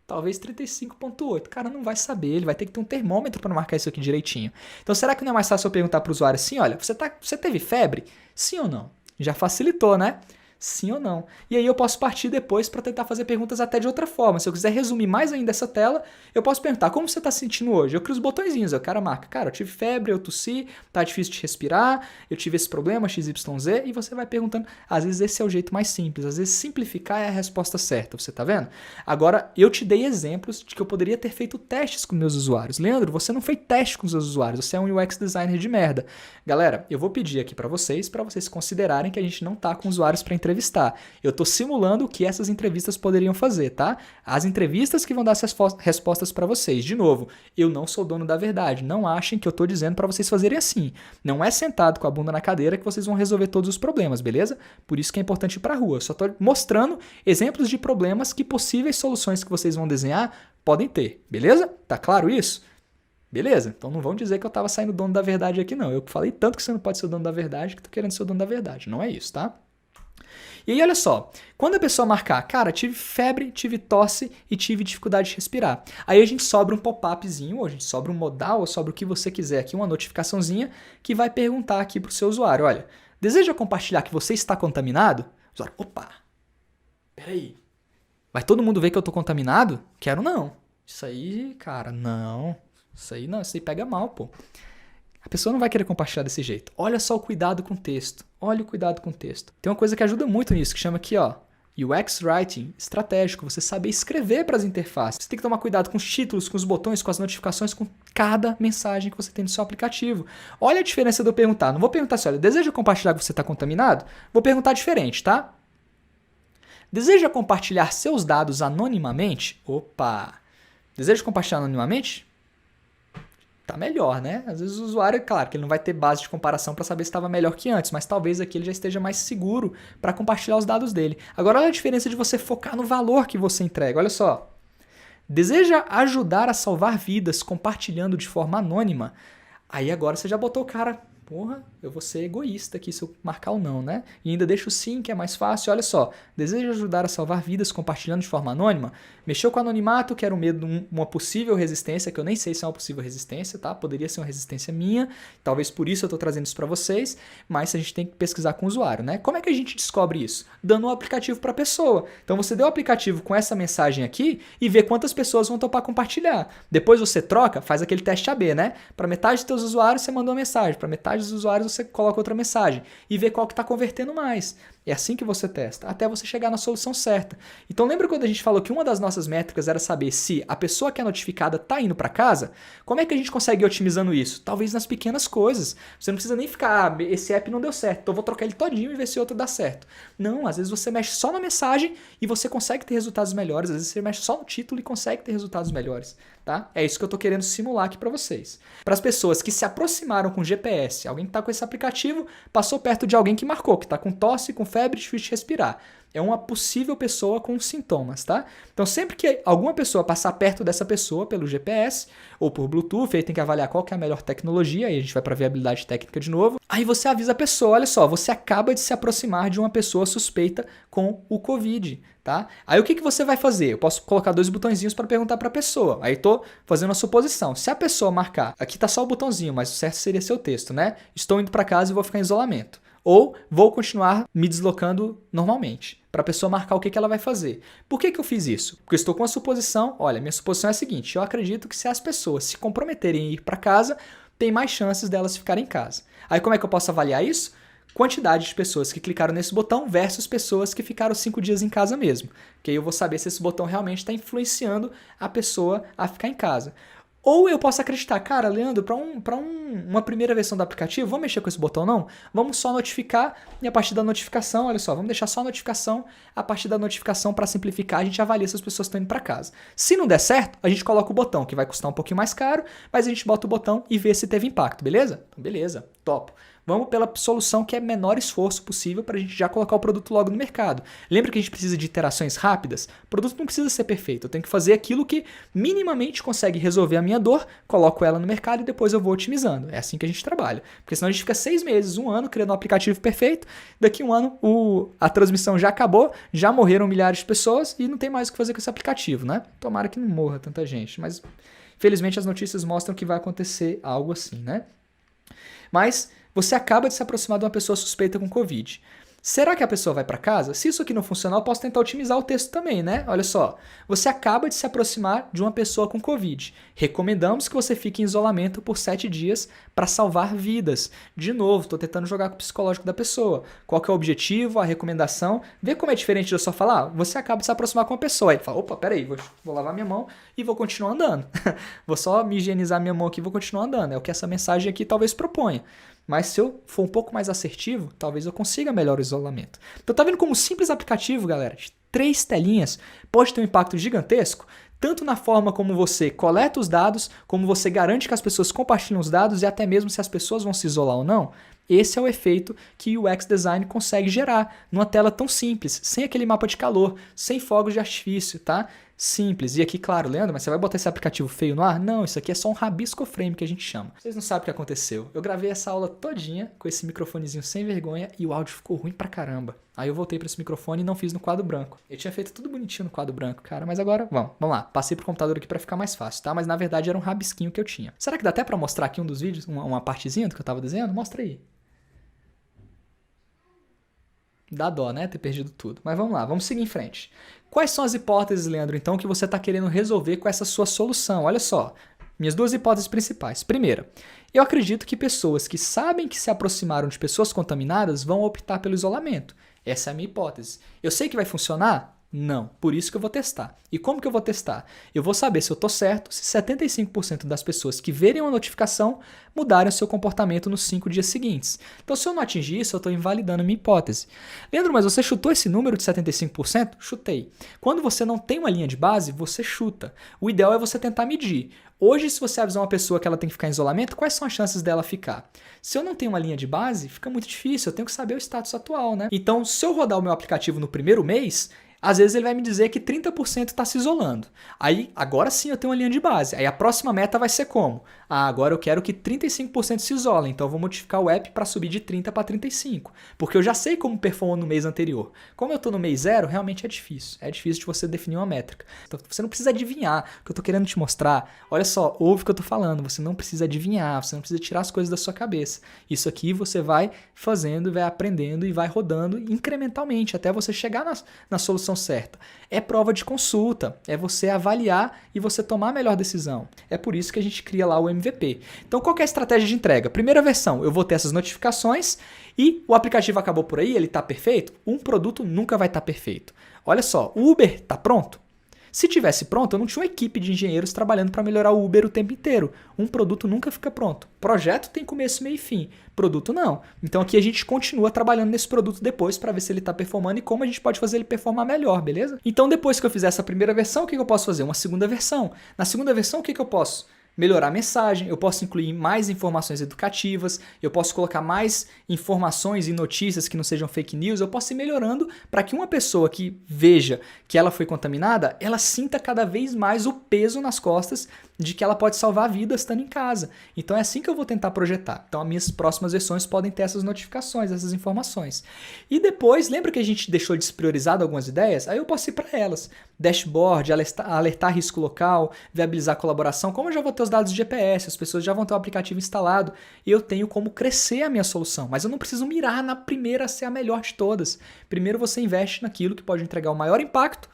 Talvez 35,8. O cara não vai saber, ele vai ter que ter um termômetro para marcar isso aqui direitinho. Então será que não é mais fácil eu perguntar para o usuário assim, olha, você teve febre? Sim ou não? Já facilitou, né? Sim ou não? E aí eu posso partir depois para tentar fazer perguntas até de outra forma. Se eu quiser resumir mais ainda essa tela, eu posso perguntar como você está se sentindo hoje. Eu crio os botõezinhos, o cara marca, cara, eu tive febre, eu tossi, tá difícil de respirar, eu tive esse problema, XYZ, e você vai perguntando. Às vezes esse é o jeito mais simples, às vezes simplificar é a resposta certa, você tá vendo? Agora, eu te dei exemplos de que eu poderia ter feito testes com meus usuários. Leandro, você não fez teste com os seus usuários, você é um UX designer de merda. Galera, eu vou pedir aqui para vocês considerarem que a gente não tá com usuários para entrevistar. Eu estou simulando o que essas entrevistas poderiam fazer, tá? As entrevistas que vão dar essas respostas para vocês. De novo, eu não sou dono da verdade. Não achem que eu estou dizendo para vocês fazerem assim. Não é sentado com a bunda na cadeira que vocês vão resolver todos os problemas, beleza? Por isso que é importante ir para a rua. Eu só estou mostrando exemplos de problemas que possíveis soluções que vocês vão desenhar podem ter, beleza? Tá claro isso? Beleza? Então não vão dizer que eu estava saindo dono da verdade aqui, não. Eu falei tanto que você não pode ser o dono da verdade que tô querendo ser o dono da verdade. Não é isso, tá? E aí, olha só, quando a pessoa marcar, cara, tive febre, tive tosse e tive dificuldade de respirar. Aí a gente sobra um pop-upzinho, ou a gente sobra um modal, ou sobra o que você quiser aqui, uma notificaçãozinha que vai perguntar aqui para o seu usuário, olha, deseja compartilhar que você está contaminado? O usuário, opa, peraí, vai todo mundo ver que eu estou contaminado? Quero não. Isso aí, cara, não. Isso aí não, isso aí pega mal, pô. A pessoa não vai querer compartilhar desse jeito. Olha só o cuidado com o texto. Olha o cuidado com o texto. Tem uma coisa que ajuda muito nisso, que chama aqui, ó, UX Writing estratégico. Você saber escrever para as interfaces. Você tem que tomar cuidado com os títulos, com os botões, com as notificações, com cada mensagem que você tem no seu aplicativo. Olha a diferença de eu perguntar. Não vou perguntar assim, olha, deseja compartilhar que você está contaminado? Vou perguntar diferente, tá? Deseja compartilhar seus dados anonimamente? Opa! Deseja compartilhar anonimamente? Tá melhor, né? Às vezes o usuário, claro, que ele não vai ter base de comparação para saber se estava melhor que antes, mas talvez aqui ele já esteja mais seguro para compartilhar os dados dele. Agora olha a diferença de você focar no valor que você entrega. Olha só. Deseja ajudar a salvar vidas compartilhando de forma anônima? Aí agora você já botou o cara, porra, eu vou ser egoísta aqui se eu marcar ou não, né? E ainda deixo o sim, que é mais fácil. Olha só, deseja ajudar a salvar vidas compartilhando de forma anônima? Mexeu com o anonimato, que era o medo de uma possível resistência, que eu nem sei se é uma possível resistência, tá? Poderia ser uma resistência minha, talvez por isso eu tô trazendo isso para vocês, mas a gente tem que pesquisar com o usuário, né? Como é que a gente descobre isso? Dando um aplicativo para a pessoa. Então você deu o aplicativo com essa mensagem aqui e vê quantas pessoas vão topar compartilhar. Depois você troca, faz aquele teste AB, né? Para metade dos teus usuários você mandou uma mensagem, para metade dos usuários você coloca outra mensagem e vê qual que está convertendo mais. É assim que você testa, até você chegar na solução certa. Então lembra quando a gente falou que uma das nossas métricas era saber se a pessoa que é notificada está indo para casa? Como é que a gente consegue ir otimizando isso? Talvez nas pequenas coisas. Você não precisa nem ficar, esse app não deu certo, então eu vou trocar ele todinho e ver se outro dá certo. Não, às vezes você mexe só na mensagem e você consegue ter resultados melhores, às vezes você mexe só no título e consegue ter resultados melhores. Tá? É isso que eu estou querendo simular aqui para vocês. Para as pessoas que se aproximaram com GPS, alguém que está com esse aplicativo passou perto de alguém que marcou, que está com tosse, com febre, difícil de respirar. É uma possível pessoa com sintomas, tá? Então sempre que alguma pessoa passar perto dessa pessoa pelo GPS ou por Bluetooth, aí tem que avaliar qual que é a melhor tecnologia, aí a gente vai para a viabilidade técnica de novo. Aí você avisa a pessoa, olha só, você acaba de se aproximar de uma pessoa suspeita com o Covid, tá? Aí o que você vai fazer? Eu posso colocar dois botõezinhos para perguntar para a pessoa. Aí tô fazendo uma suposição. Se a pessoa marcar, aqui tá só o botãozinho, mas o certo seria seu texto, né? Estou indo para casa e vou ficar em isolamento. Ou vou continuar me deslocando normalmente, para a pessoa marcar o que ela vai fazer. Por que eu fiz isso? Porque eu estou com uma suposição, olha, minha suposição é a seguinte, eu acredito que se as pessoas se comprometerem a ir para casa, tem mais chances delas ficarem em casa. Aí como é que eu posso avaliar isso? Quantidade de pessoas que clicaram nesse botão versus pessoas que ficaram 5 dias em casa mesmo. Que aí eu vou saber se esse botão realmente está influenciando a pessoa a ficar em casa. Ou eu posso acreditar, cara, Leandro, uma primeira versão do aplicativo, vamos mexer com esse botão não? Vamos só notificar e a partir da notificação, olha só, vamos deixar só a notificação, a partir da notificação para simplificar a gente avalia se as pessoas estão indo para casa. Se não der certo, a gente coloca o botão, que vai custar um pouquinho mais caro, mas a gente bota o botão e vê se teve impacto, beleza? Então, beleza, top. Vamos pela solução que é menor esforço possível para a gente já colocar o produto logo no mercado. Lembra que a gente precisa de iterações rápidas? O produto não precisa ser perfeito, eu tenho que fazer aquilo que minimamente consegue resolver a minha dor, coloco ela no mercado e depois eu vou otimizando. É assim que a gente trabalha. Porque senão a gente fica 6 meses, 1 ano criando um aplicativo perfeito, daqui 1 ano a transmissão já acabou, já morreram milhares de pessoas e não tem mais o que fazer com esse aplicativo, né? Tomara que não morra tanta gente, mas felizmente as notícias mostram que vai acontecer algo assim, né? Mas você acaba de se aproximar de uma pessoa suspeita com Covid. Será que a pessoa vai para casa? Se isso aqui não funcionar, eu posso tentar otimizar o texto também, né? Olha só, você acaba de se aproximar de uma pessoa com Covid. Recomendamos que você fique em isolamento por 7 dias para salvar vidas. De novo, estou tentando jogar com o psicológico da pessoa. Qual que é o objetivo, a recomendação? Vê como é diferente de eu só falar, você acaba de se aproximar com uma pessoa. Aí fala, opa, peraí, vou lavar minha mão e vou continuar andando. Vou só me higienizar minha mão aqui e vou continuar andando. É o que essa mensagem aqui talvez proponha. Mas se eu for um pouco mais assertivo, talvez eu consiga melhor o isolamento. Então tá vendo como um simples aplicativo, galera, de 3 telinhas, pode ter um impacto gigantesco? Tanto na forma como você coleta os dados, como você garante que as pessoas compartilham os dados e até mesmo se as pessoas vão se isolar ou não. Esse é o efeito que o UX Design consegue gerar numa tela tão simples, sem aquele mapa de calor, sem fogos de artifício, tá? Simples. E aqui, claro, Leandro, mas você vai botar esse aplicativo feio no ar? Não, isso aqui é só um rabisco frame que a gente chama. Vocês não sabem o que aconteceu. Eu gravei essa aula todinha com esse microfonezinho sem vergonha e o áudio ficou ruim pra caramba. Aí eu voltei para esse microfone e não fiz no quadro branco. Eu tinha feito tudo bonitinho no quadro branco, cara, mas agora, vamos lá. Passei pro computador aqui pra ficar mais fácil, tá? Mas na verdade era um rabisquinho que eu tinha. Será que dá até pra mostrar aqui um dos vídeos, uma partezinha do que eu tava desenhando? Mostra aí. Dá dó, né? Ter perdido tudo. Mas vamos lá, vamos seguir em frente. Quais são as hipóteses, Leandro, então, que você está querendo resolver com essa sua solução? Olha só, minhas 2 hipóteses principais. Primeira, eu acredito que pessoas que sabem que se aproximaram de pessoas contaminadas vão optar pelo isolamento. Essa é a minha hipótese. Eu sei que vai funcionar? Não, por isso que eu vou testar. E como que eu vou testar? Eu vou saber se eu estou certo se 75% das pessoas que verem uma notificação mudarem o seu comportamento nos 5 dias seguintes. Então, se eu não atingir isso, eu estou invalidando a minha hipótese. Leandro, mas você chutou esse número de 75%? Chutei. Quando você não tem uma linha de base, você chuta. O ideal é você tentar medir. Hoje, se você avisar uma pessoa que ela tem que ficar em isolamento, quais são as chances dela ficar? Se eu não tenho uma linha de base, fica muito difícil, eu tenho que saber o status atual, né? Então, se eu rodar o meu aplicativo no primeiro mês, às vezes ele vai me dizer que 30% está se isolando. Aí, agora sim eu tenho uma linha de base. Aí a próxima meta vai ser como? Agora eu quero que 35% se isolem, então eu vou modificar o app para subir de 30 para 35. Porque eu já sei como performou no mês anterior. Como eu estou no mês 0, realmente é difícil. É difícil de você definir uma métrica. Então você não precisa adivinhar o que eu estou querendo te mostrar. Olha só, ouve o que eu estou falando. Você não precisa adivinhar, você não precisa tirar as coisas da sua cabeça. Isso aqui você vai fazendo, vai aprendendo e vai rodando incrementalmente até você chegar na solução certa. É prova de consulta, é você avaliar e você tomar a melhor decisão. É por isso que a gente cria lá o MVP. Então, qual que é a estratégia de entrega? Primeira versão, eu vou ter essas notificações e o aplicativo acabou por aí, ele está perfeito? Um produto nunca vai estar perfeito. Olha só, o Uber está pronto? Se tivesse pronto, eu não tinha uma equipe de engenheiros trabalhando para melhorar o Uber o tempo inteiro. Um produto nunca fica pronto. Projeto tem começo, meio e fim. Produto não. Então aqui a gente continua trabalhando nesse produto depois para ver se ele está performando e como a gente pode fazer ele performar melhor, beleza? Então depois que eu fizer essa primeira versão, o que eu posso fazer? Uma segunda versão. Na segunda versão, o que eu posso? Melhorar a mensagem, eu posso incluir mais informações educativas, eu posso colocar mais informações e notícias que não sejam fake news, eu posso ir melhorando para que uma pessoa que veja que ela foi contaminada, ela sinta cada vez mais o peso nas costas de que ela pode salvar vidas estando em casa. Então é assim que eu vou tentar projetar. Então as minhas próximas versões podem ter essas notificações, essas informações. E depois, lembra que a gente deixou despriorizado algumas ideias? Aí eu posso ir para elas. Dashboard, alertar risco local, viabilizar colaboração. Como eu já vou ter os dados de GPS, as pessoas já vão ter o aplicativo instalado e eu tenho como crescer a minha solução. Mas eu não preciso mirar na primeira a ser a melhor de todas. Primeiro você investe naquilo que pode entregar o maior impacto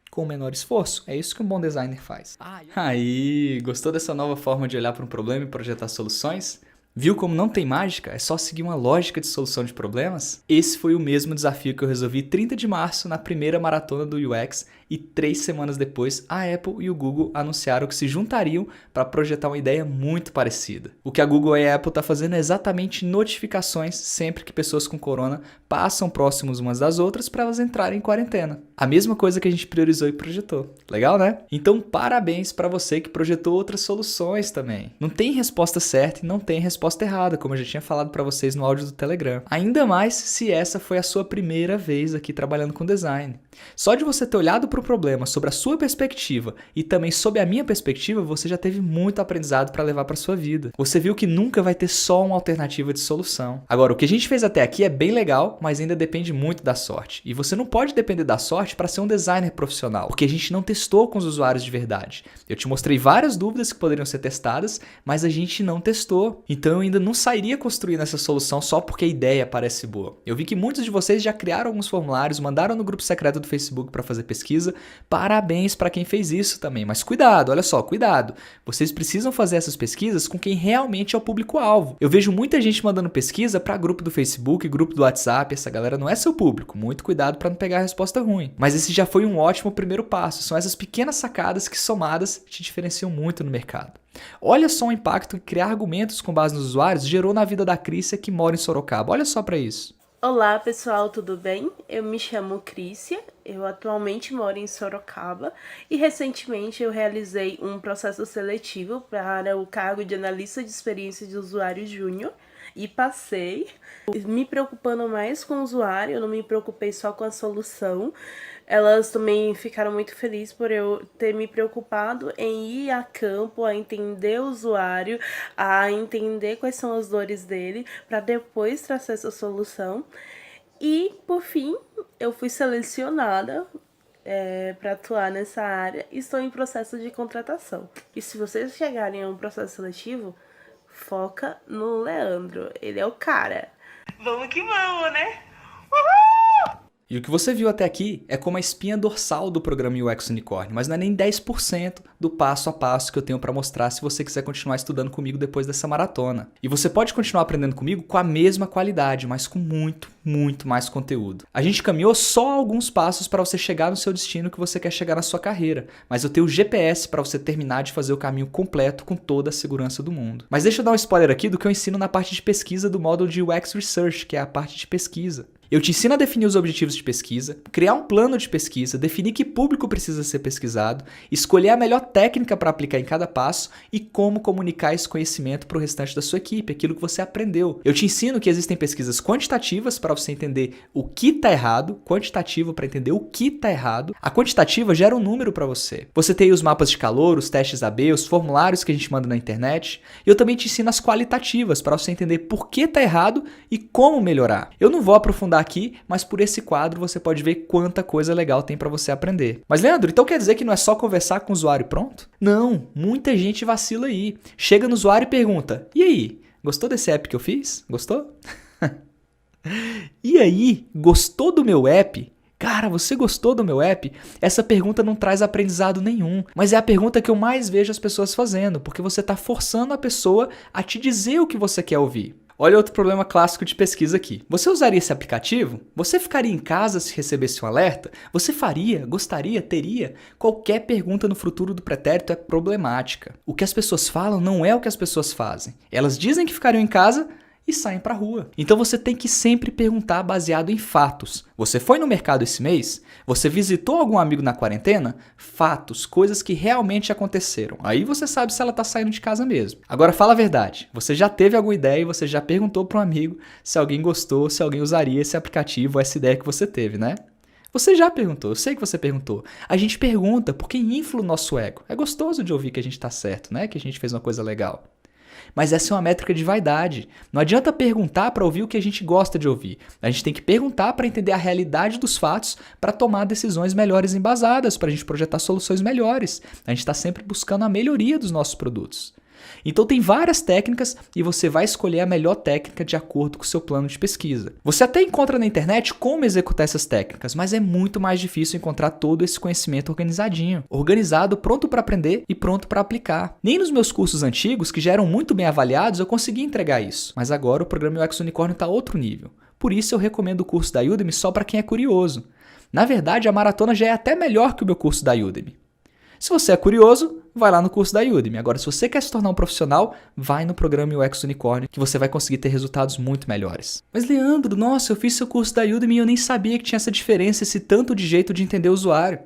com o menor esforço. É isso que um bom designer faz. Aí, gostou dessa nova forma de olhar para um problema e projetar soluções? Viu como não tem mágica? É só seguir uma lógica de solução de problemas? Esse foi o mesmo desafio que eu resolvi 30 de março na primeira maratona do UX e 3 semanas depois, a Apple e o Google anunciaram que se juntariam para projetar uma ideia muito parecida. O que a Google e a Apple tá fazendo é exatamente notificações sempre que pessoas com corona passam próximos umas das outras para elas entrarem em quarentena. A mesma coisa que a gente priorizou e projetou. Legal, né? Então, parabéns para você que projetou outras soluções também. Não tem resposta certa e não tem resposta errada, como eu já tinha falado para vocês no áudio do Telegram. Ainda mais se essa foi a sua primeira vez aqui trabalhando com design. Só de você ter olhado para o problema sobre a sua perspectiva e também sob a minha perspectiva, você já teve muito aprendizado para levar para sua vida. Você viu que nunca vai ter só uma alternativa de solução. Agora, o que a gente fez até aqui é bem legal, mas ainda depende muito da sorte. E você não pode depender da sorte para ser um designer profissional, porque a gente não testou com os usuários de verdade. Eu te mostrei várias dúvidas que poderiam ser testadas, mas a gente não testou. Então eu ainda não sairia construindo essa solução só porque a ideia parece boa. Eu vi que muitos de vocês já criaram alguns formulários, mandaram no grupo secreto do Facebook para fazer pesquisa. Parabéns para quem fez isso também, mas cuidado, olha só, cuidado. Vocês precisam fazer essas pesquisas com quem realmente é o público-alvo. Eu vejo muita gente mandando pesquisa para grupo do Facebook, grupo do WhatsApp, essa galera não é seu público. Muito cuidado para não pegar a resposta ruim. Mas esse já foi um ótimo primeiro passo. São essas pequenas sacadas que somadas te diferenciam muito no mercado. Olha só o impacto que criar argumentos com base nos usuários gerou na vida da Crícia que mora em Sorocaba. Olha só para isso. Olá pessoal, tudo bem? Eu me chamo Crícia, eu atualmente moro em Sorocaba e recentemente eu realizei um processo seletivo para o cargo de analista de experiência de usuário júnior e passei. Me preocupando mais com o usuário, eu não me preocupei só com a solução. Elas também ficaram muito felizes por eu ter me preocupado em ir a campo, a entender o usuário, a entender quais são as dores dele, para depois trazer essa solução. E, por fim, eu fui selecionada para atuar nessa área e estou em processo de contratação. E se vocês chegarem a um processo seletivo, foca no Leandro, ele é o cara. Vamos que vamos, né? Uhul! E o que você viu até aqui é como a espinha dorsal do programa UX Unicórnio, mas não é nem 10% do passo a passo que eu tenho para mostrar se você quiser continuar estudando comigo depois dessa maratona. E você pode continuar aprendendo comigo com a mesma qualidade, mas com muito mais conteúdo. A gente caminhou só alguns passos para você chegar no seu destino que você quer chegar na sua carreira, mas eu tenho o GPS para você terminar de fazer o caminho completo com toda a segurança do mundo. Mas deixa eu dar um spoiler aqui do que eu ensino na parte de pesquisa do módulo de UX Research, que é a parte de pesquisa. Eu te ensino a definir os objetivos de pesquisa, criar um plano de pesquisa, definir que público precisa ser pesquisado, escolher a melhor técnica para aplicar em cada passo e como comunicar esse conhecimento para o restante da sua equipe, aquilo que você aprendeu. Eu te ensino que existem pesquisas quantitativas para você entender o que está errado, quantitativo para entender o que está errado. A quantitativa gera um número para você. Você tem os mapas de calor, os testes AB, os formulários que a gente manda na internet. E eu também te ensino as qualitativas para você entender por que está errado e como melhorar. Eu não vou aprofundar aqui, mas por esse quadro você pode ver quanta coisa legal tem para você aprender. Mas Leandro, então quer dizer que não é só conversar com o usuário e pronto? Não, muita gente vacila aí. Chega no usuário e pergunta: e aí, gostou desse app que eu fiz? Gostou? E aí, gostou do meu app? Cara, você gostou do meu app? Essa pergunta não traz aprendizado nenhum, mas é a pergunta que eu mais vejo as pessoas fazendo, porque você está forçando a pessoa a te dizer o que você quer ouvir. Olha outro problema clássico de pesquisa aqui. Você usaria esse aplicativo? Você ficaria em casa se recebesse um alerta? Você faria? Gostaria? Teria? Qualquer pergunta no futuro do pretérito é problemática. O que as pessoas falam não é o que as pessoas fazem. Elas dizem que ficariam em casa e saem para a rua. Então você tem que sempre perguntar baseado em fatos. Você foi no mercado esse mês? Você visitou algum amigo na quarentena? Fatos, coisas que realmente aconteceram. Aí você sabe se ela está saindo de casa mesmo. Agora fala a verdade. Você já teve alguma ideia e você já perguntou para um amigo se alguém gostou, se alguém usaria esse aplicativo, essa ideia que você teve, né? Você já perguntou, eu sei que você perguntou. A gente pergunta porque infla o nosso ego. É gostoso de ouvir que a gente está certo, né? Que a gente fez uma coisa legal. Mas essa é uma métrica de vaidade. Não adianta perguntar para ouvir o que a gente gosta de ouvir. A gente tem que perguntar para entender a realidade dos fatos, para tomar decisões melhores embasadas, para a gente projetar soluções melhores. A gente está sempre buscando a melhoria dos nossos produtos. Então tem várias técnicas e você vai escolher a melhor técnica de acordo com o seu plano de pesquisa. Você até encontra na internet como executar essas técnicas, mas é muito mais difícil encontrar todo esse conhecimento organizadinho, organizado, pronto para aprender e pronto para aplicar. Nem nos meus cursos antigos, que já eram muito bem avaliados, eu consegui entregar isso. Mas agora o programa UX Unicórnio está a outro nível. Por isso eu recomendo o curso da Udemy só para quem é curioso. Na verdade, a maratona já é até melhor que o meu curso da Udemy. Se você é curioso, vai lá no curso da Udemy. Agora, se você quer se tornar um profissional, vai no programa UX Unicórnio, que você vai conseguir ter resultados muito melhores. Mas Leandro, nossa, eu fiz seu curso da Udemy e eu nem sabia que tinha essa diferença, esse tanto de jeito de entender o usuário.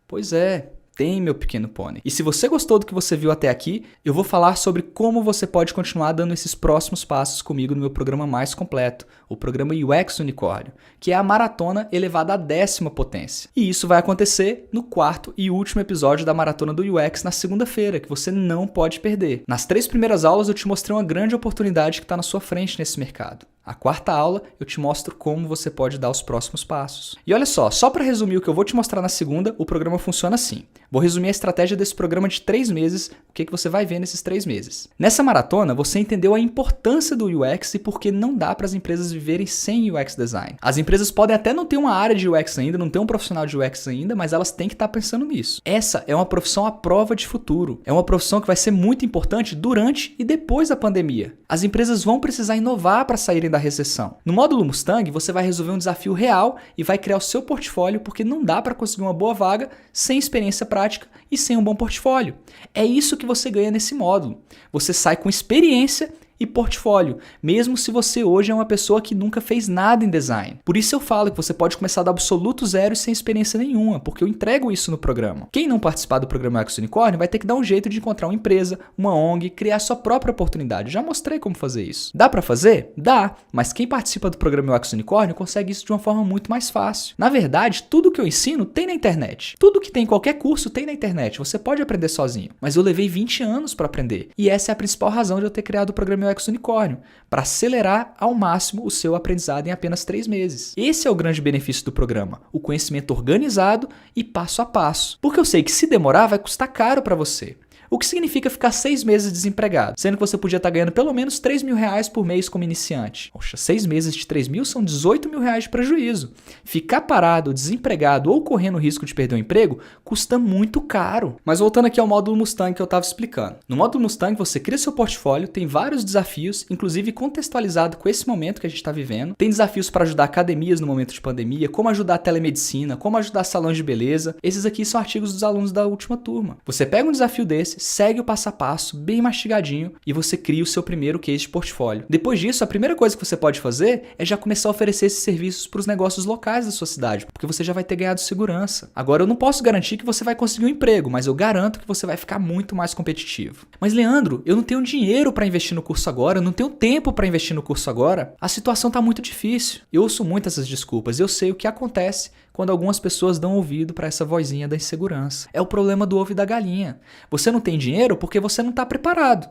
Pois é. Tem, meu pequeno pônei. E se você gostou do que você viu até aqui, eu vou falar sobre como você pode continuar dando esses próximos passos comigo no meu programa mais completo, o programa UX Unicórnio, que é a maratona elevada à 10ª potência. E isso vai acontecer no 4º e último episódio da maratona do UX na segunda-feira, que você não pode perder. Nas 3 primeiras aulas eu te mostrei uma grande oportunidade que está na sua frente nesse mercado. A 4ª aula eu te mostro como você pode dar os próximos passos. E olha só para resumir o que eu vou te mostrar na segunda, o programa funciona assim. Vou resumir a estratégia desse programa de 3 meses, o que você vai ver nesses 3 meses. Nessa maratona, você entendeu a importância do UX e por que não dá para as empresas viverem sem UX design. As empresas podem até não ter uma área de UX ainda, não ter um profissional de UX ainda, mas elas têm que estar pensando nisso. Essa é uma profissão à prova de futuro. É uma profissão que vai ser muito importante durante e depois da pandemia. As empresas vão precisar inovar para saírem da recessão. No módulo Mustang, você vai resolver um desafio real e vai criar o seu portfólio, porque não dá para conseguir uma boa vaga sem experiência prática e sem um bom portfólio. É isso que você ganha nesse módulo. Você sai com experiência e portfólio, mesmo se você hoje é uma pessoa que nunca fez nada em design. Por isso eu falo que você pode começar do absoluto zero e sem experiência nenhuma, porque eu entrego isso no programa. Quem não participar do programa UX Unicórnio vai ter que dar um jeito de encontrar uma empresa, uma ONG, criar sua própria oportunidade. Já mostrei como fazer isso. Dá para fazer? Dá, mas quem participa do programa UX Unicórnio consegue isso de uma forma muito mais fácil. Na verdade, tudo que eu ensino tem na internet. Tudo que tem em qualquer curso tem na internet. Você pode aprender sozinho, mas eu levei 20 anos para aprender. E essa é a principal razão de eu ter criado o programa UX Unicórnio, para acelerar ao máximo o seu aprendizado em apenas 3 meses. Esse é o grande benefício do programa, o conhecimento organizado e passo a passo. Porque eu sei que se demorar vai custar caro para você. O que significa ficar 6 meses desempregado, sendo que você podia estar ganhando pelo menos R$3.000 por mês como iniciante. Poxa, 6 meses de 3 mil são R$18.000 de prejuízo. Ficar parado, desempregado ou correndo o risco de perder o emprego custa muito caro. Mas voltando aqui ao módulo Mustang que eu estava explicando. No módulo Mustang você cria seu portfólio, tem vários desafios, inclusive contextualizado com esse momento que a gente está vivendo. Tem desafios para ajudar academias no momento de pandemia, como ajudar a telemedicina, como ajudar salões de beleza. Esses aqui são artigos dos alunos da última turma. Você pega um desafio desse, segue o passo a passo, bem mastigadinho, e você cria o seu primeiro case de portfólio. Depois disso, a primeira coisa que você pode fazer é já começar a oferecer esses serviços para os negócios locais da sua cidade, porque você já vai ter ganhado segurança. Agora, eu não posso garantir que você vai conseguir um emprego, mas eu garanto que você vai ficar muito mais competitivo. Mas, Leandro, eu não tenho dinheiro para investir no curso agora, eu não tenho tempo para investir no curso agora. A situação está muito difícil. Eu ouço muitas essas desculpas, eu sei o que acontece quando algumas pessoas dão ouvido para essa vozinha da insegurança. É o problema do ovo e da galinha. Você não tem dinheiro porque você não está preparado.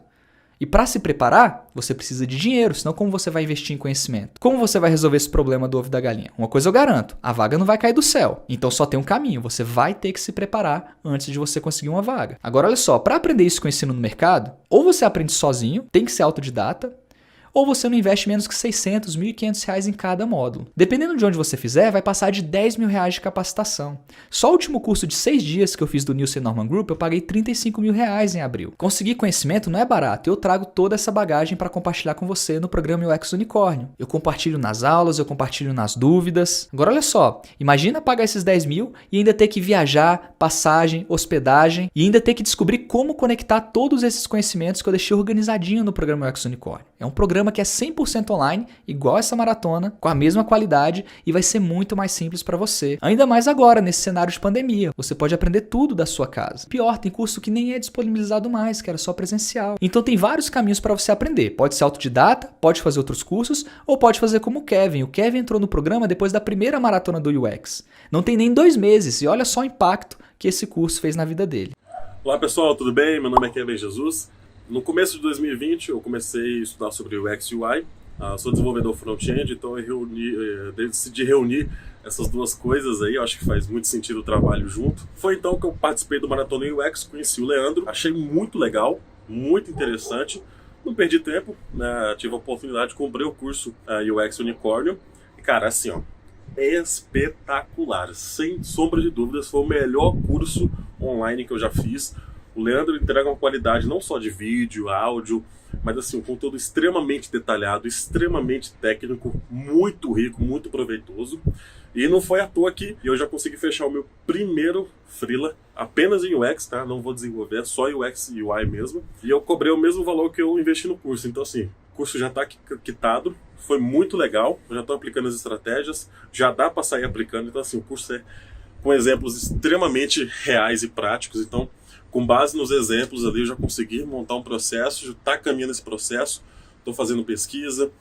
E para se preparar, você precisa de dinheiro, senão como você vai investir em conhecimento? Como você vai resolver esse problema do ovo e da galinha? Uma coisa eu garanto, a vaga não vai cair do céu. Então só tem um caminho, você vai ter que se preparar antes de você conseguir uma vaga. Agora olha só, para aprender isso com o ensino no mercado, ou você aprende sozinho, tem que ser autodidata, ou você não investe menos que R$600, R$1.500 em cada módulo. Dependendo de onde você fizer, vai passar de R$10.000 de capacitação. Só o último curso de 6 dias que eu fiz do Nielsen Norman Group, eu paguei R$35.000 em abril. Conseguir conhecimento não é barato, eu trago toda essa bagagem para compartilhar com você no programa UX Unicórnio. Eu compartilho nas aulas, eu compartilho nas dúvidas. Agora olha só, imagina pagar esses 10 mil e ainda ter que viajar, passagem, hospedagem e ainda ter que descobrir como conectar todos esses conhecimentos que eu deixei organizadinho no programa UX Unicórnio. É um programa que é 100% online, igual essa maratona, com a mesma qualidade e vai ser muito mais simples para você. Ainda mais agora, nesse cenário de pandemia. Você pode aprender tudo da sua casa. Pior, tem curso que nem é disponibilizado mais, que era só presencial. Então tem vários caminhos para você aprender. Pode ser autodidata, pode fazer outros cursos, ou pode fazer como o Kevin. O Kevin entrou no programa depois da primeira maratona do UX. Não tem nem 2 meses e olha só o impacto que esse curso fez na vida dele. Olá pessoal, tudo bem? Meu nome é Kevin Jesus. No começo de 2020 eu comecei a estudar sobre UX e UI. Sou desenvolvedor front-end, então eu decidi reunir essas duas coisas aí. Eu acho que faz muito sentido o trabalho junto. Foi então que eu participei do Maratona UX, conheci o Leandro, achei muito legal, muito interessante. Não perdi tempo, né? Tive a oportunidade, comprei o curso UX Unicórnio. E cara, assim ó, espetacular, sem sombra de dúvidas, foi o melhor curso online que eu já fiz. O Leandro entrega uma qualidade não só de vídeo, áudio, mas assim, um conteúdo extremamente detalhado, extremamente técnico, muito rico, muito proveitoso. E não foi à toa que eu já consegui fechar o meu primeiro freela apenas em UX, tá? Não vou desenvolver, só UX e UI mesmo. E eu cobrei o mesmo valor que eu investi no curso. Então assim, o curso já está quitado, foi muito legal, eu já estou aplicando as estratégias, já dá para sair aplicando. Então assim, o curso é com exemplos extremamente reais e práticos. Então, com base nos exemplos ali, eu já consegui montar um processo, já está caminhando esse processo, estou fazendo pesquisa,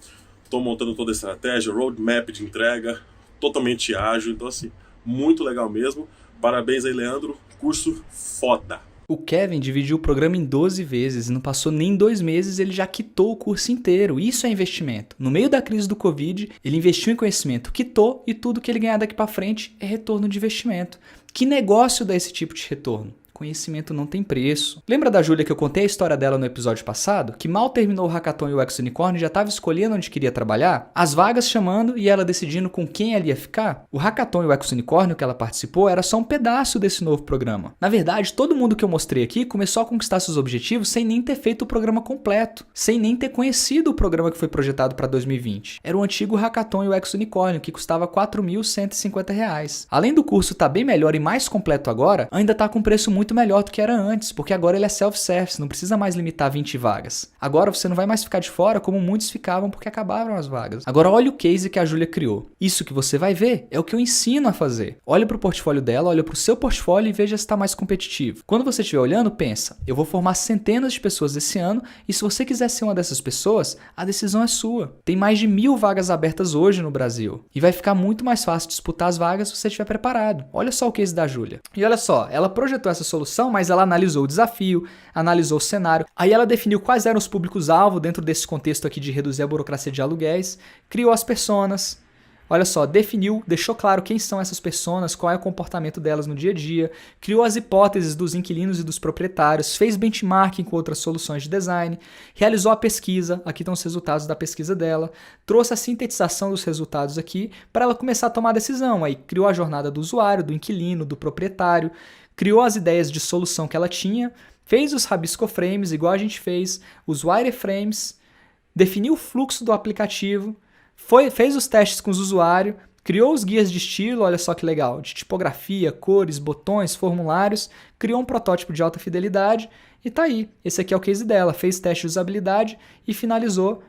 estou montando toda a estratégia, roadmap de entrega, totalmente ágil. Então assim, muito legal mesmo. Parabéns aí, Leandro, curso foda. O Kevin dividiu o programa em 12 vezes e não passou nem 2 meses ele já quitou o curso inteiro. Isso é investimento. No meio da crise do Covid, ele investiu em conhecimento, quitou e tudo que ele ganhar daqui para frente é retorno de investimento. Que negócio dá esse tipo de retorno? Conhecimento não tem preço. Lembra da Júlia que eu contei a história dela no episódio passado? Que mal terminou o Hackathon UX Unicorn e já estava escolhendo onde queria trabalhar? As vagas chamando e ela decidindo com quem ela ia ficar? O Hackathon UX Unicorn que ela participou era só um pedaço desse novo programa. Na verdade, todo mundo que eu mostrei aqui começou a conquistar seus objetivos sem nem ter feito o programa completo, sem nem ter conhecido o programa que foi projetado para 2020. Era o antigo Hackathon UX Unicorn, que custava R$ 4.150. Além do curso estar bem melhor e mais completo agora, ainda está com preço muito melhor do que era antes, porque agora ele é self-service, não precisa mais limitar 20 vagas. Agora você não vai mais ficar de fora como muitos ficavam porque acabaram as vagas. Agora olha o case que a Júlia criou. Isso que você vai ver é o que eu ensino a fazer. Olha para o portfólio dela, olha para o seu portfólio e veja se está mais competitivo. Quando você estiver olhando, pensa, eu vou formar centenas de pessoas esse ano e se você quiser ser uma dessas pessoas, a decisão é sua. Tem mais de 1.000 vagas abertas hoje no Brasil e vai ficar muito mais fácil disputar as vagas se você estiver preparado. Olha só o case da Júlia. E olha só, ela projetou essa solução, mas ela analisou o desafio, analisou o cenário, aí ela definiu quais eram os públicos-alvo dentro desse contexto aqui de reduzir a burocracia de aluguéis, criou as personas, olha só, definiu, deixou claro quem são essas pessoas, qual é o comportamento delas no dia a dia, criou as hipóteses dos inquilinos e dos proprietários, fez benchmarking com outras soluções de design, realizou a pesquisa, aqui estão os resultados da pesquisa dela, trouxe a sintetização dos resultados aqui para ela começar a tomar a decisão, aí criou a jornada do usuário, do inquilino, do proprietário, criou as ideias de solução que ela tinha, fez os rabisco frames, igual a gente fez, os wireframes, definiu o fluxo do aplicativo, fez os testes com os usuários, criou os guias de estilo, olha só que legal, de tipografia, cores, botões, formulários, criou um protótipo de alta fidelidade e tá aí. Esse aqui é o case dela, fez teste de usabilidade e finalizou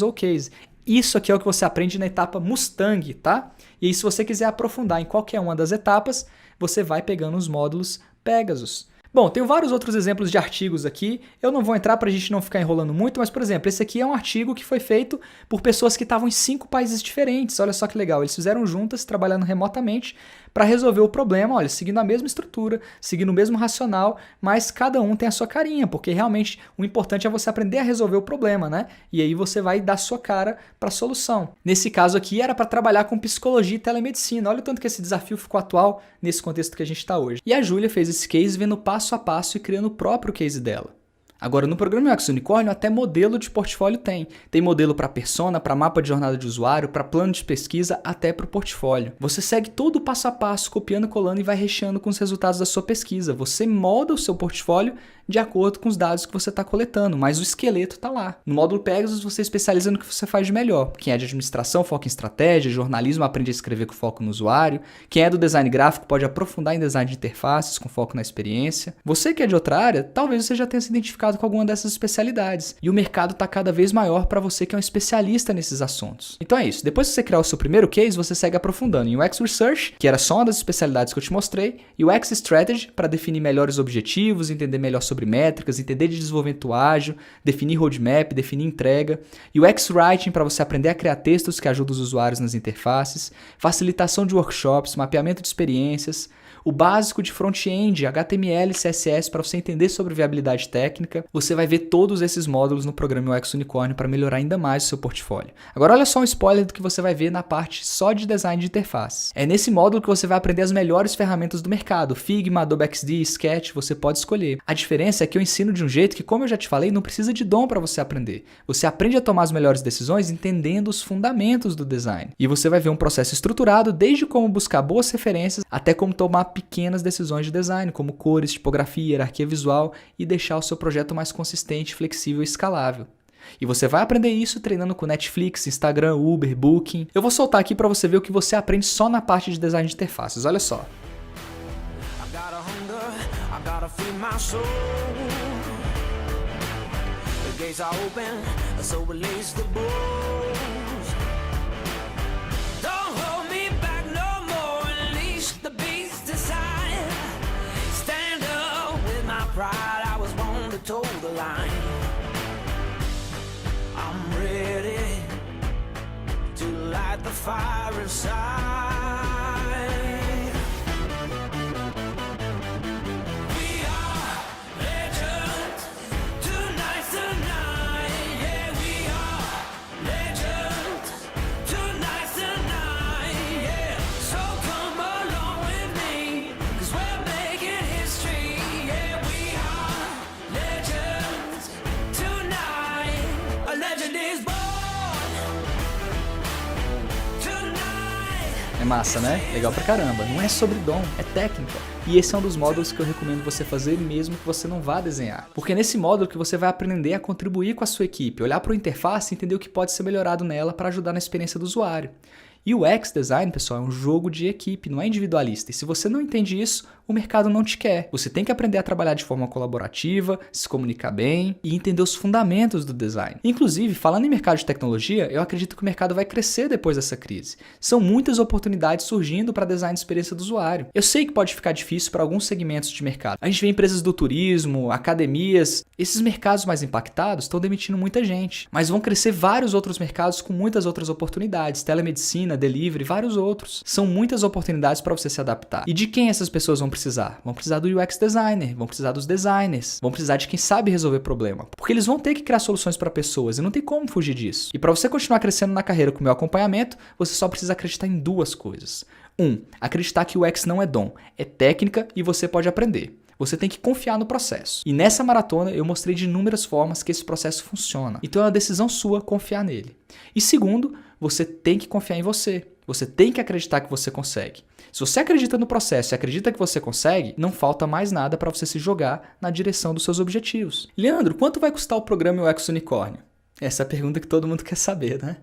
o case. Isso aqui é o que você aprende na etapa Mustang, tá? E aí, se você quiser aprofundar em qualquer uma das etapas, você vai pegando os módulos Pegasus. Bom, tenho vários outros exemplos de artigos aqui, eu não vou entrar para a gente não ficar enrolando muito, mas, por exemplo, esse aqui é um artigo que foi feito por pessoas que estavam em 5 países diferentes, olha só que legal, eles fizeram juntas, trabalhando remotamente, para resolver o problema, olha, seguindo a mesma estrutura, seguindo o mesmo racional, mas cada um tem a sua carinha, porque realmente o importante é você aprender a resolver o problema, né? E aí você vai dar sua cara para a solução. Nesse caso aqui era para trabalhar com psicologia e telemedicina, olha o tanto que esse desafio ficou atual nesse contexto que a gente está hoje. E a Júlia fez esse case vendo passo a passo e criando o próprio case dela. Agora, no programa UX Unicórnio, até modelo de portfólio tem. Tem modelo para persona, para mapa de jornada de usuário, para plano de pesquisa, até para o portfólio. Você segue todo o passo a passo, copiando, colando e vai recheando com os resultados da sua pesquisa. Você molda o seu portfólio de acordo com os dados que você está coletando, mas o esqueleto está lá. No módulo Pegasus, você especializa no que você faz de melhor. Quem é de administração, foca em estratégia, jornalismo, aprende a escrever com foco no usuário. Quem é do design gráfico pode aprofundar em design de interfaces com foco na experiência. Você que é de outra área, talvez você já tenha se identificado com alguma dessas especialidades. E o mercado está cada vez maior para você que é um especialista nesses assuntos. Então é isso. Depois que você criar o seu primeiro case, você segue aprofundando em UX Research, que era só uma das especialidades que eu te mostrei, e UX Strategy, para definir melhores objetivos, entender melhor sobre métricas, entender de desenvolvimento ágil, definir roadmap, definir entrega, UX Writing para você aprender a criar textos que ajudam os usuários nas interfaces, facilitação de workshops, mapeamento de experiências, o básico de front-end, HTML e CSS para você entender sobre viabilidade técnica. Você vai ver todos esses módulos no programa UX Unicórnio para melhorar ainda mais o seu portfólio. Agora olha só um spoiler do que você vai ver na parte só de design de interface. É nesse módulo que você vai aprender as melhores ferramentas do mercado, Figma, Adobe XD, Sketch, você pode escolher. A diferença é que eu ensino de um jeito que, como eu já te falei, não precisa de dom para você aprender. Você aprende a tomar as melhores decisões entendendo os fundamentos do design. E você vai ver um processo estruturado desde como buscar boas referências até como tomar pequenas decisões de design, como cores, tipografia, hierarquia visual e deixar o seu projeto mais consistente, flexível e escalável. E você vai aprender isso treinando com Netflix, Instagram, Uber, Booking. Eu vou soltar aqui para você ver o que você aprende só na parte de design de interfaces, olha só. I'm ready to light the fire inside. We are legends, tonight's the night. Yeah, we are legends, tonight's the night. Yeah, so come along with me, 'cause we're making history. Yeah, we are legends tonight. A legend is born tonight. É massa, né? Legal pra caramba. Não é sobre dom, é técnica. E esse é um dos módulos que eu recomendo você fazer mesmo que você não vá desenhar. Porque é nesse módulo que você vai aprender a contribuir com a sua equipe, olhar para a interface e entender o que pode ser melhorado nela para ajudar na experiência do usuário. E o UX Design, pessoal, é um jogo de equipe, não é individualista. E se você não entende isso, o mercado não te quer. Você tem que aprender a trabalhar de forma colaborativa, se comunicar bem e entender os fundamentos do design. Inclusive, falando em mercado de tecnologia, eu acredito que o mercado vai crescer depois dessa crise. São muitas oportunidades surgindo para design de experiência do usuário. Eu sei que pode ficar difícil para alguns segmentos de mercado. A gente vê empresas do turismo, academias. Esses mercados mais impactados estão demitindo muita gente. Mas vão crescer vários outros mercados com muitas outras oportunidades. Telemedicina, delivery, vários outros. São muitas oportunidades para você se adaptar. E de quem essas pessoas vão precisar? Vão precisar do UX designer, vão precisar dos designers, vão precisar de quem sabe resolver problema. Porque eles vão ter que criar soluções para pessoas e não tem como fugir disso. E para você continuar crescendo na carreira com o meu acompanhamento, você só precisa acreditar em duas coisas. Acreditar que o UX não é dom, é técnica e você pode aprender. Você tem que confiar no processo. E nessa maratona eu mostrei de inúmeras formas que esse processo funciona. Então é uma decisão sua confiar nele. E segundo, você tem que confiar em você. Você tem que acreditar que você consegue. Se você acredita no processo e acredita que você consegue, não falta mais nada para você se jogar na direção dos seus objetivos. Leandro, quanto vai custar o programa UX Unicórnio? Essa é a pergunta que todo mundo quer saber, né?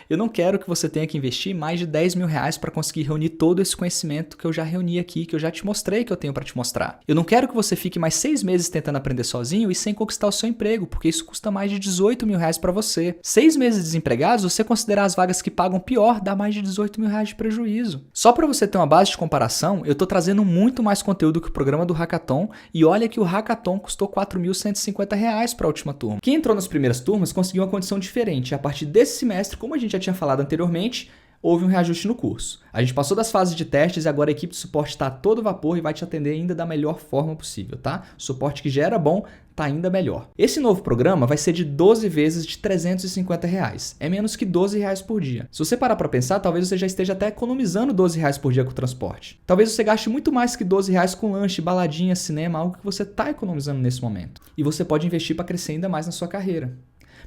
Eu não quero que você tenha que investir mais de 10 mil reais para conseguir reunir todo esse conhecimento que eu já reuni aqui, que eu já te mostrei que eu tenho para te mostrar. Eu não quero que você fique mais 6 meses tentando aprender sozinho e sem conquistar o seu emprego, porque isso custa mais de 18 mil reais para você. 6 meses desempregados, você considerar as vagas que pagam pior, dá mais de 18 mil reais de prejuízo. Só para você ter uma base de comparação, eu tô trazendo muito mais conteúdo que o programa do Hackathon e olha que o Hackathon custou 4.150 reais para a última turma. Quem entrou nas primeiras turmas conseguiu uma condição diferente. A partir desse semestre, como a gente já tinha falado anteriormente, houve um reajuste no curso. A gente passou das fases de testes e agora a equipe de suporte está a todo vapor e vai te atender ainda da melhor forma possível, tá? O suporte que já era bom tá ainda melhor. Esse novo programa vai ser de 12 vezes de 350 reais. É menos que 12 reais por dia. Se você parar para pensar, talvez você já esteja até economizando 12 reais por dia com o transporte. Talvez você gaste muito mais que 12 reais com lanche, baladinha, cinema, algo que você está economizando nesse momento. E você pode investir para crescer ainda mais na sua carreira.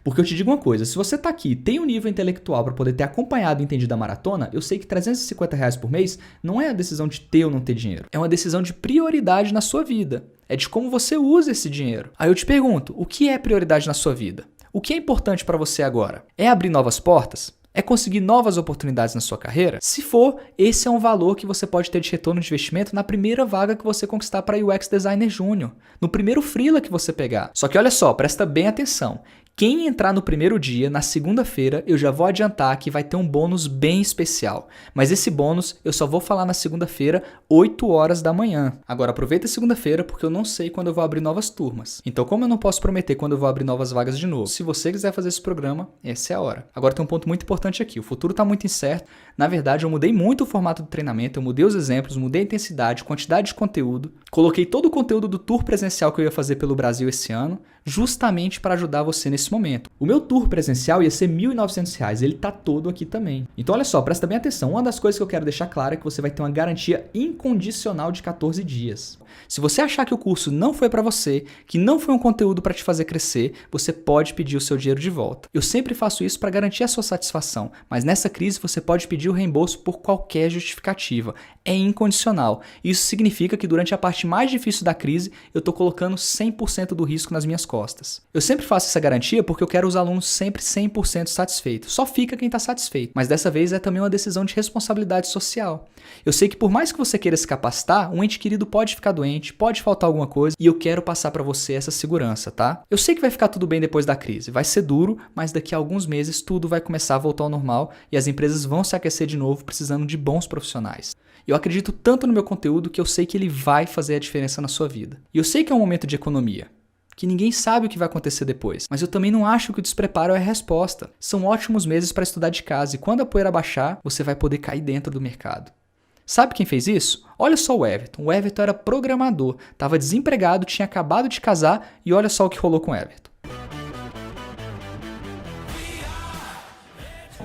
Porque eu te digo uma coisa, se você está aqui, tem um nível intelectual para poder ter acompanhado e entendido a maratona, eu sei que 350 reais por mês não é a decisão de ter ou não ter dinheiro. É uma decisão de prioridade na sua vida. É de como você usa esse dinheiro. Aí eu te pergunto, o que é prioridade na sua vida? O que é importante para você agora? É abrir novas portas? É conseguir novas oportunidades na sua carreira? Se for, esse é um valor que você pode ter de retorno de investimento na primeira vaga que você conquistar para UX Designer Júnior, no primeiro freela que você pegar. Só que olha só, presta bem atenção. Quem entrar no primeiro dia, na segunda-feira, eu já vou adiantar que vai ter um bônus bem especial. Mas esse bônus eu só vou falar na segunda-feira, 8 horas da manhã. Agora aproveita a segunda-feira porque eu não sei quando eu vou abrir novas turmas. Então como eu não posso prometer quando eu vou abrir novas vagas de novo, se você quiser fazer esse programa, essa é a hora. Agora tem um ponto muito importante aqui, o futuro está muito incerto. Na verdade eu mudei muito o formato do treinamento, eu mudei os exemplos, mudei a intensidade, quantidade de conteúdo. Coloquei todo o conteúdo do tour presencial que eu ia fazer pelo Brasil esse ano, justamente para ajudar você nesse nesse momento. O meu tour presencial ia ser R$ 1.900, ele tá todo aqui também. Então olha só, presta bem atenção, uma das coisas que eu quero deixar claro é que você vai ter uma garantia incondicional de 14 dias. Se você achar que o curso não foi para você, que não foi um conteúdo para te fazer crescer, você pode pedir o seu dinheiro de volta. Eu sempre faço isso para garantir a sua satisfação, mas nessa crise você pode pedir o reembolso por qualquer justificativa. É incondicional. Isso significa que durante a parte mais difícil da crise, eu estou colocando 100% do risco nas minhas costas. Eu sempre faço essa garantia porque eu quero os alunos sempre 100% satisfeitos. Só fica quem está satisfeito. Mas dessa vez é também uma decisão de responsabilidade social. Eu sei que por mais que você queira se capacitar, um ente querido pode ficar doente, pode faltar alguma coisa, e eu quero passar para você essa segurança, tá? Eu sei que vai ficar tudo bem depois da crise. Vai ser duro, mas daqui a alguns meses tudo vai começar a voltar ao normal e as empresas vão se aquecer de novo precisando de bons profissionais. Eu acredito tanto no meu conteúdo que eu sei que ele vai fazer a diferença na sua vida. E eu sei que é um momento de economia, que ninguém sabe o que vai acontecer depois. Mas eu também não acho que o despreparo é a resposta. São ótimos meses para estudar de casa e quando a poeira baixar, você vai poder cair dentro do mercado. Sabe quem fez isso? Olha só o Everton. O Everton era programador, estava desempregado, tinha acabado de casar e olha só o que rolou com o Everton.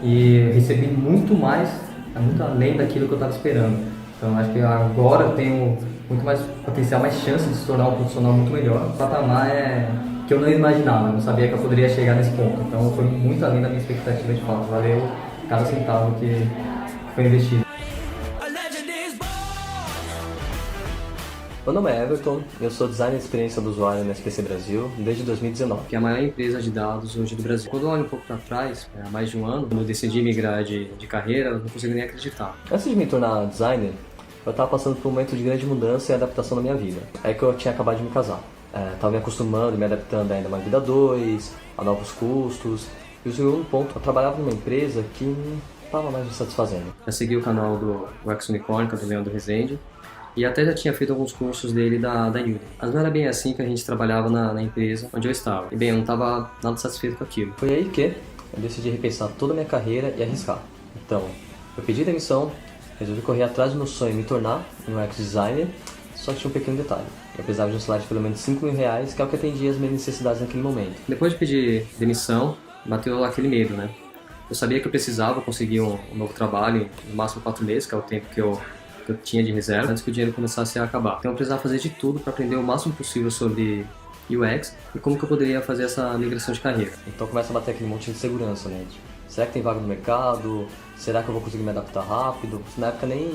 E recebi muito mais, muito além daquilo que eu estava esperando. Então acho que agora eu tenho muito mais potencial, mais chance de se tornar um profissional muito melhor. O patamar é que eu não imaginava, eu não sabia que eu poderia chegar nesse ponto. Então foi muito além da minha expectativa de fato. Valeu cada centavo que foi investido. A legend is born. Meu nome é Everton, eu sou designer de experiência do usuário no SPC Brasil desde 2019. Que é a maior empresa de dados hoje do Brasil. Quando eu olho um pouco para trás, há mais de um ano, quando eu decidi migrar de carreira, eu não consigo nem acreditar. Antes de me tornar designer, eu estava passando por um momento de grande mudança e adaptação na minha vida. É que eu tinha acabado de me casar. Estava me acostumando, me adaptando ainda a uma vida a dois, a novos custos. E o segundo ponto, eu trabalhava numa empresa que não estava mais me satisfazendo. Já segui o canal do UX Unicorn, que é do Leandro Rezende, e até já tinha feito alguns cursos dele da Udemy. Mas não era bem assim que a gente trabalhava na empresa onde eu estava. E bem, eu não estava nada satisfeito com aquilo. Foi aí que eu decidi repensar toda a minha carreira e arriscar. Então, eu pedi demissão, resolvi correr atrás do meu sonho e me tornar um UX designer, só que tinha um pequeno detalhe. Eu precisava de um salário de pelo menos R$5.000, que é o que atendia as minhas necessidades naquele momento. Depois de pedir demissão, bateu aquele medo, né? Eu sabia que eu precisava conseguir um novo trabalho, no máximo 4 meses, que é o tempo que eu tinha de reserva, antes que o dinheiro começasse a acabar. Então eu precisava fazer de tudo para aprender o máximo possível sobre UX e como que eu poderia fazer essa migração de carreira. Então começa a bater aquele monte de insegurança, né? Será que tem vaga no mercado? Será que eu vou conseguir me adaptar rápido? Na época nem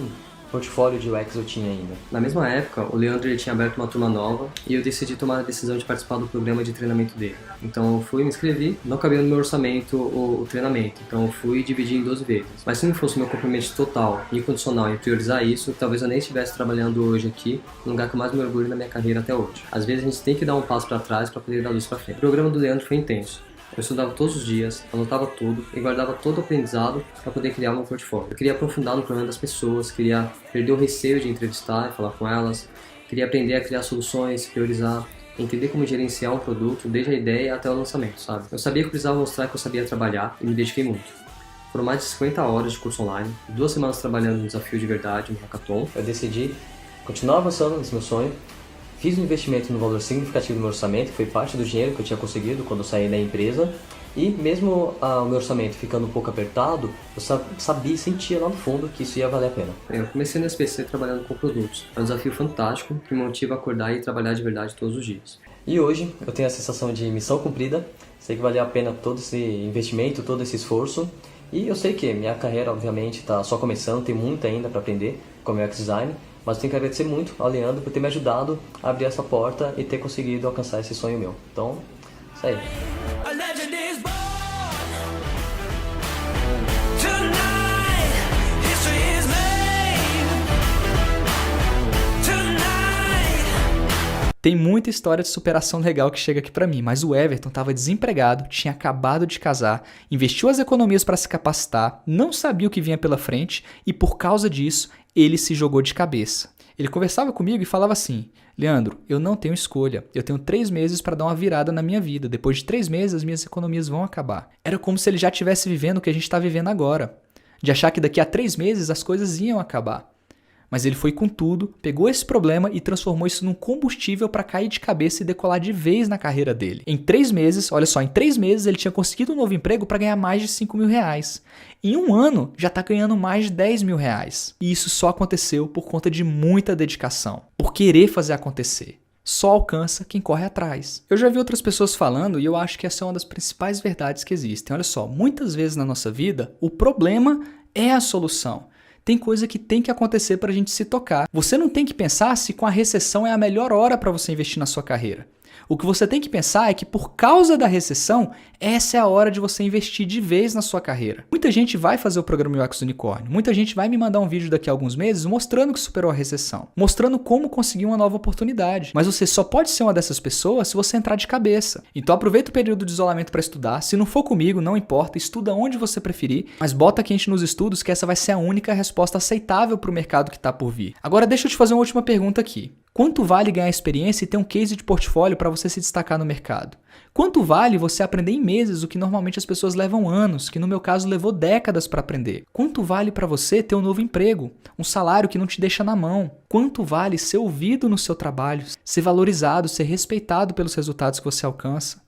portfólio de UX eu tinha ainda. Na mesma época, o Leandro ele tinha aberto uma turma nova e eu decidi tomar a decisão de participar do programa de treinamento dele. Então eu fui, me inscrevi, não cabia no meu orçamento o treinamento, então eu fui dividir em 12 vezes. Mas se não fosse meu compromisso total, incondicional em priorizar isso, talvez eu nem estivesse trabalhando hoje aqui, no lugar que eu mais me orgulho na minha carreira até hoje. Às vezes a gente tem que dar um passo para trás para poder dar luz para frente. O programa do Leandro foi intenso. Eu estudava todos os dias, anotava tudo e guardava todo o aprendizado para poder criar um portfólio. Eu queria aprofundar no problema das pessoas, queria perder o receio de entrevistar e falar com elas, queria aprender a criar soluções, priorizar, entender como gerenciar um produto desde a ideia até o lançamento, sabe? Eu sabia que eu precisava mostrar que eu sabia trabalhar e me dediquei muito. Foram mais de 50 horas de curso online, 2 semanas trabalhando no desafio de verdade, no hackathon. Eu decidi continuar avançando nesse meu sonho. Fiz um investimento no valor significativo do meu orçamento, que foi parte do dinheiro que eu tinha conseguido quando eu saí da empresa. E mesmo o meu orçamento ficando um pouco apertado, eu sabia e sentia lá no fundo que isso ia valer a pena. Eu comecei no SPC trabalhando com produtos. É um desafio fantástico que me motiva a acordar e trabalhar de verdade todos os dias. E hoje eu tenho a sensação de missão cumprida. Sei que valeu a pena todo esse investimento, todo esse esforço. E eu sei que minha carreira, obviamente, está só começando, tem muito ainda para aprender como UX design. Mas eu tenho que agradecer muito ao Leandro por ter me ajudado a abrir essa porta e ter conseguido alcançar esse sonho meu. Então, isso aí. A legend is born. Tonight, history is made. Tonight. Tem muita história de superação legal que chega aqui pra mim, mas o Everton estava desempregado, tinha acabado de casar, investiu as economias para se capacitar, não sabia o que vinha pela frente e por causa disso ele se jogou de cabeça. Ele conversava comigo e falava assim: Leandro, eu não tenho escolha, eu tenho 3 meses para dar uma virada na minha vida, depois de 3 meses as minhas economias vão acabar. Era como se ele já estivesse vivendo o que a gente está vivendo agora, de achar que daqui a 3 meses as coisas iam acabar. Mas ele foi com tudo, pegou esse problema e transformou isso num combustível para cair de cabeça e decolar de vez na carreira dele. Em 3 meses, olha só, em 3 meses ele tinha conseguido um novo emprego para ganhar mais de 5 mil reais. Em 1 ano, já está ganhando mais de 10 mil reais. E isso só aconteceu por conta de muita dedicação, por querer fazer acontecer. Só alcança quem corre atrás. Eu já vi outras pessoas falando e eu acho que essa é uma das principais verdades que existem. Olha só, muitas vezes na nossa vida, o problema é a solução. Tem coisa que tem que acontecer para a gente se tocar. Você não tem que pensar se com a recessão é a melhor hora para você investir na sua carreira. O que você tem que pensar é que por causa da recessão, essa é a hora de você investir de vez na sua carreira. Muita gente vai fazer o programa UX Unicórnio. Muita gente vai me mandar um vídeo daqui a alguns meses mostrando que superou a recessão. Mostrando como conseguir uma nova oportunidade. Mas você só pode ser uma dessas pessoas se você entrar de cabeça. Então aproveita o período de isolamento para estudar. Se não for comigo, não importa. Estuda onde você preferir. Mas bota quente nos estudos que essa vai ser a única resposta aceitável para o mercado que está por vir. Agora deixa eu te fazer uma última pergunta aqui. Quanto vale ganhar experiência e ter um case de portfólio para você se destacar no mercado? Quanto vale você aprender em meses o que normalmente as pessoas levam anos, que no meu caso levou décadas para aprender? Quanto vale para você ter um novo emprego, um salário que não te deixa na mão? Quanto vale ser ouvido no seu trabalho, ser valorizado, ser respeitado pelos resultados que você alcança?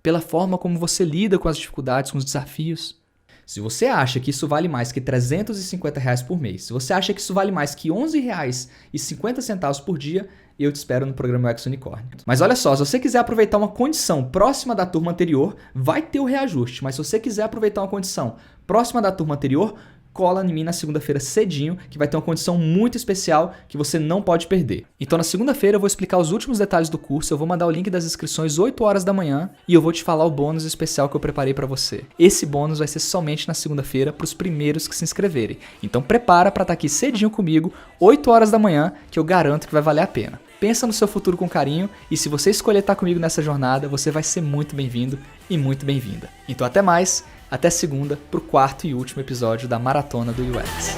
Pela forma como você lida com as dificuldades, com os desafios? Se você acha que isso vale mais que R$350 por mês, se você acha que isso vale mais que R$11,50 por dia, eu te espero no programa UX Unicórnio. Mas olha só, se você quiser aproveitar uma condição próxima da turma anterior, vai ter o reajuste. Mas se você quiser aproveitar uma condição próxima da turma anterior, cola em mim na segunda-feira cedinho, que vai ter uma condição muito especial que você não pode perder. Então na segunda-feira eu vou explicar os últimos detalhes do curso, eu vou mandar o link das inscrições 8 horas da manhã e eu vou te falar o bônus especial que eu preparei para você. Esse bônus vai ser somente na segunda-feira para os primeiros que se inscreverem. Então prepara para estar aqui cedinho comigo, 8 horas da manhã, que eu garanto que vai valer a pena. Pensa no seu futuro com carinho e se você escolher estar comigo nessa jornada, você vai ser muito bem-vindo e muito bem-vinda. Então até mais! Até segunda, pro 4º e último episódio da Maratona do UX.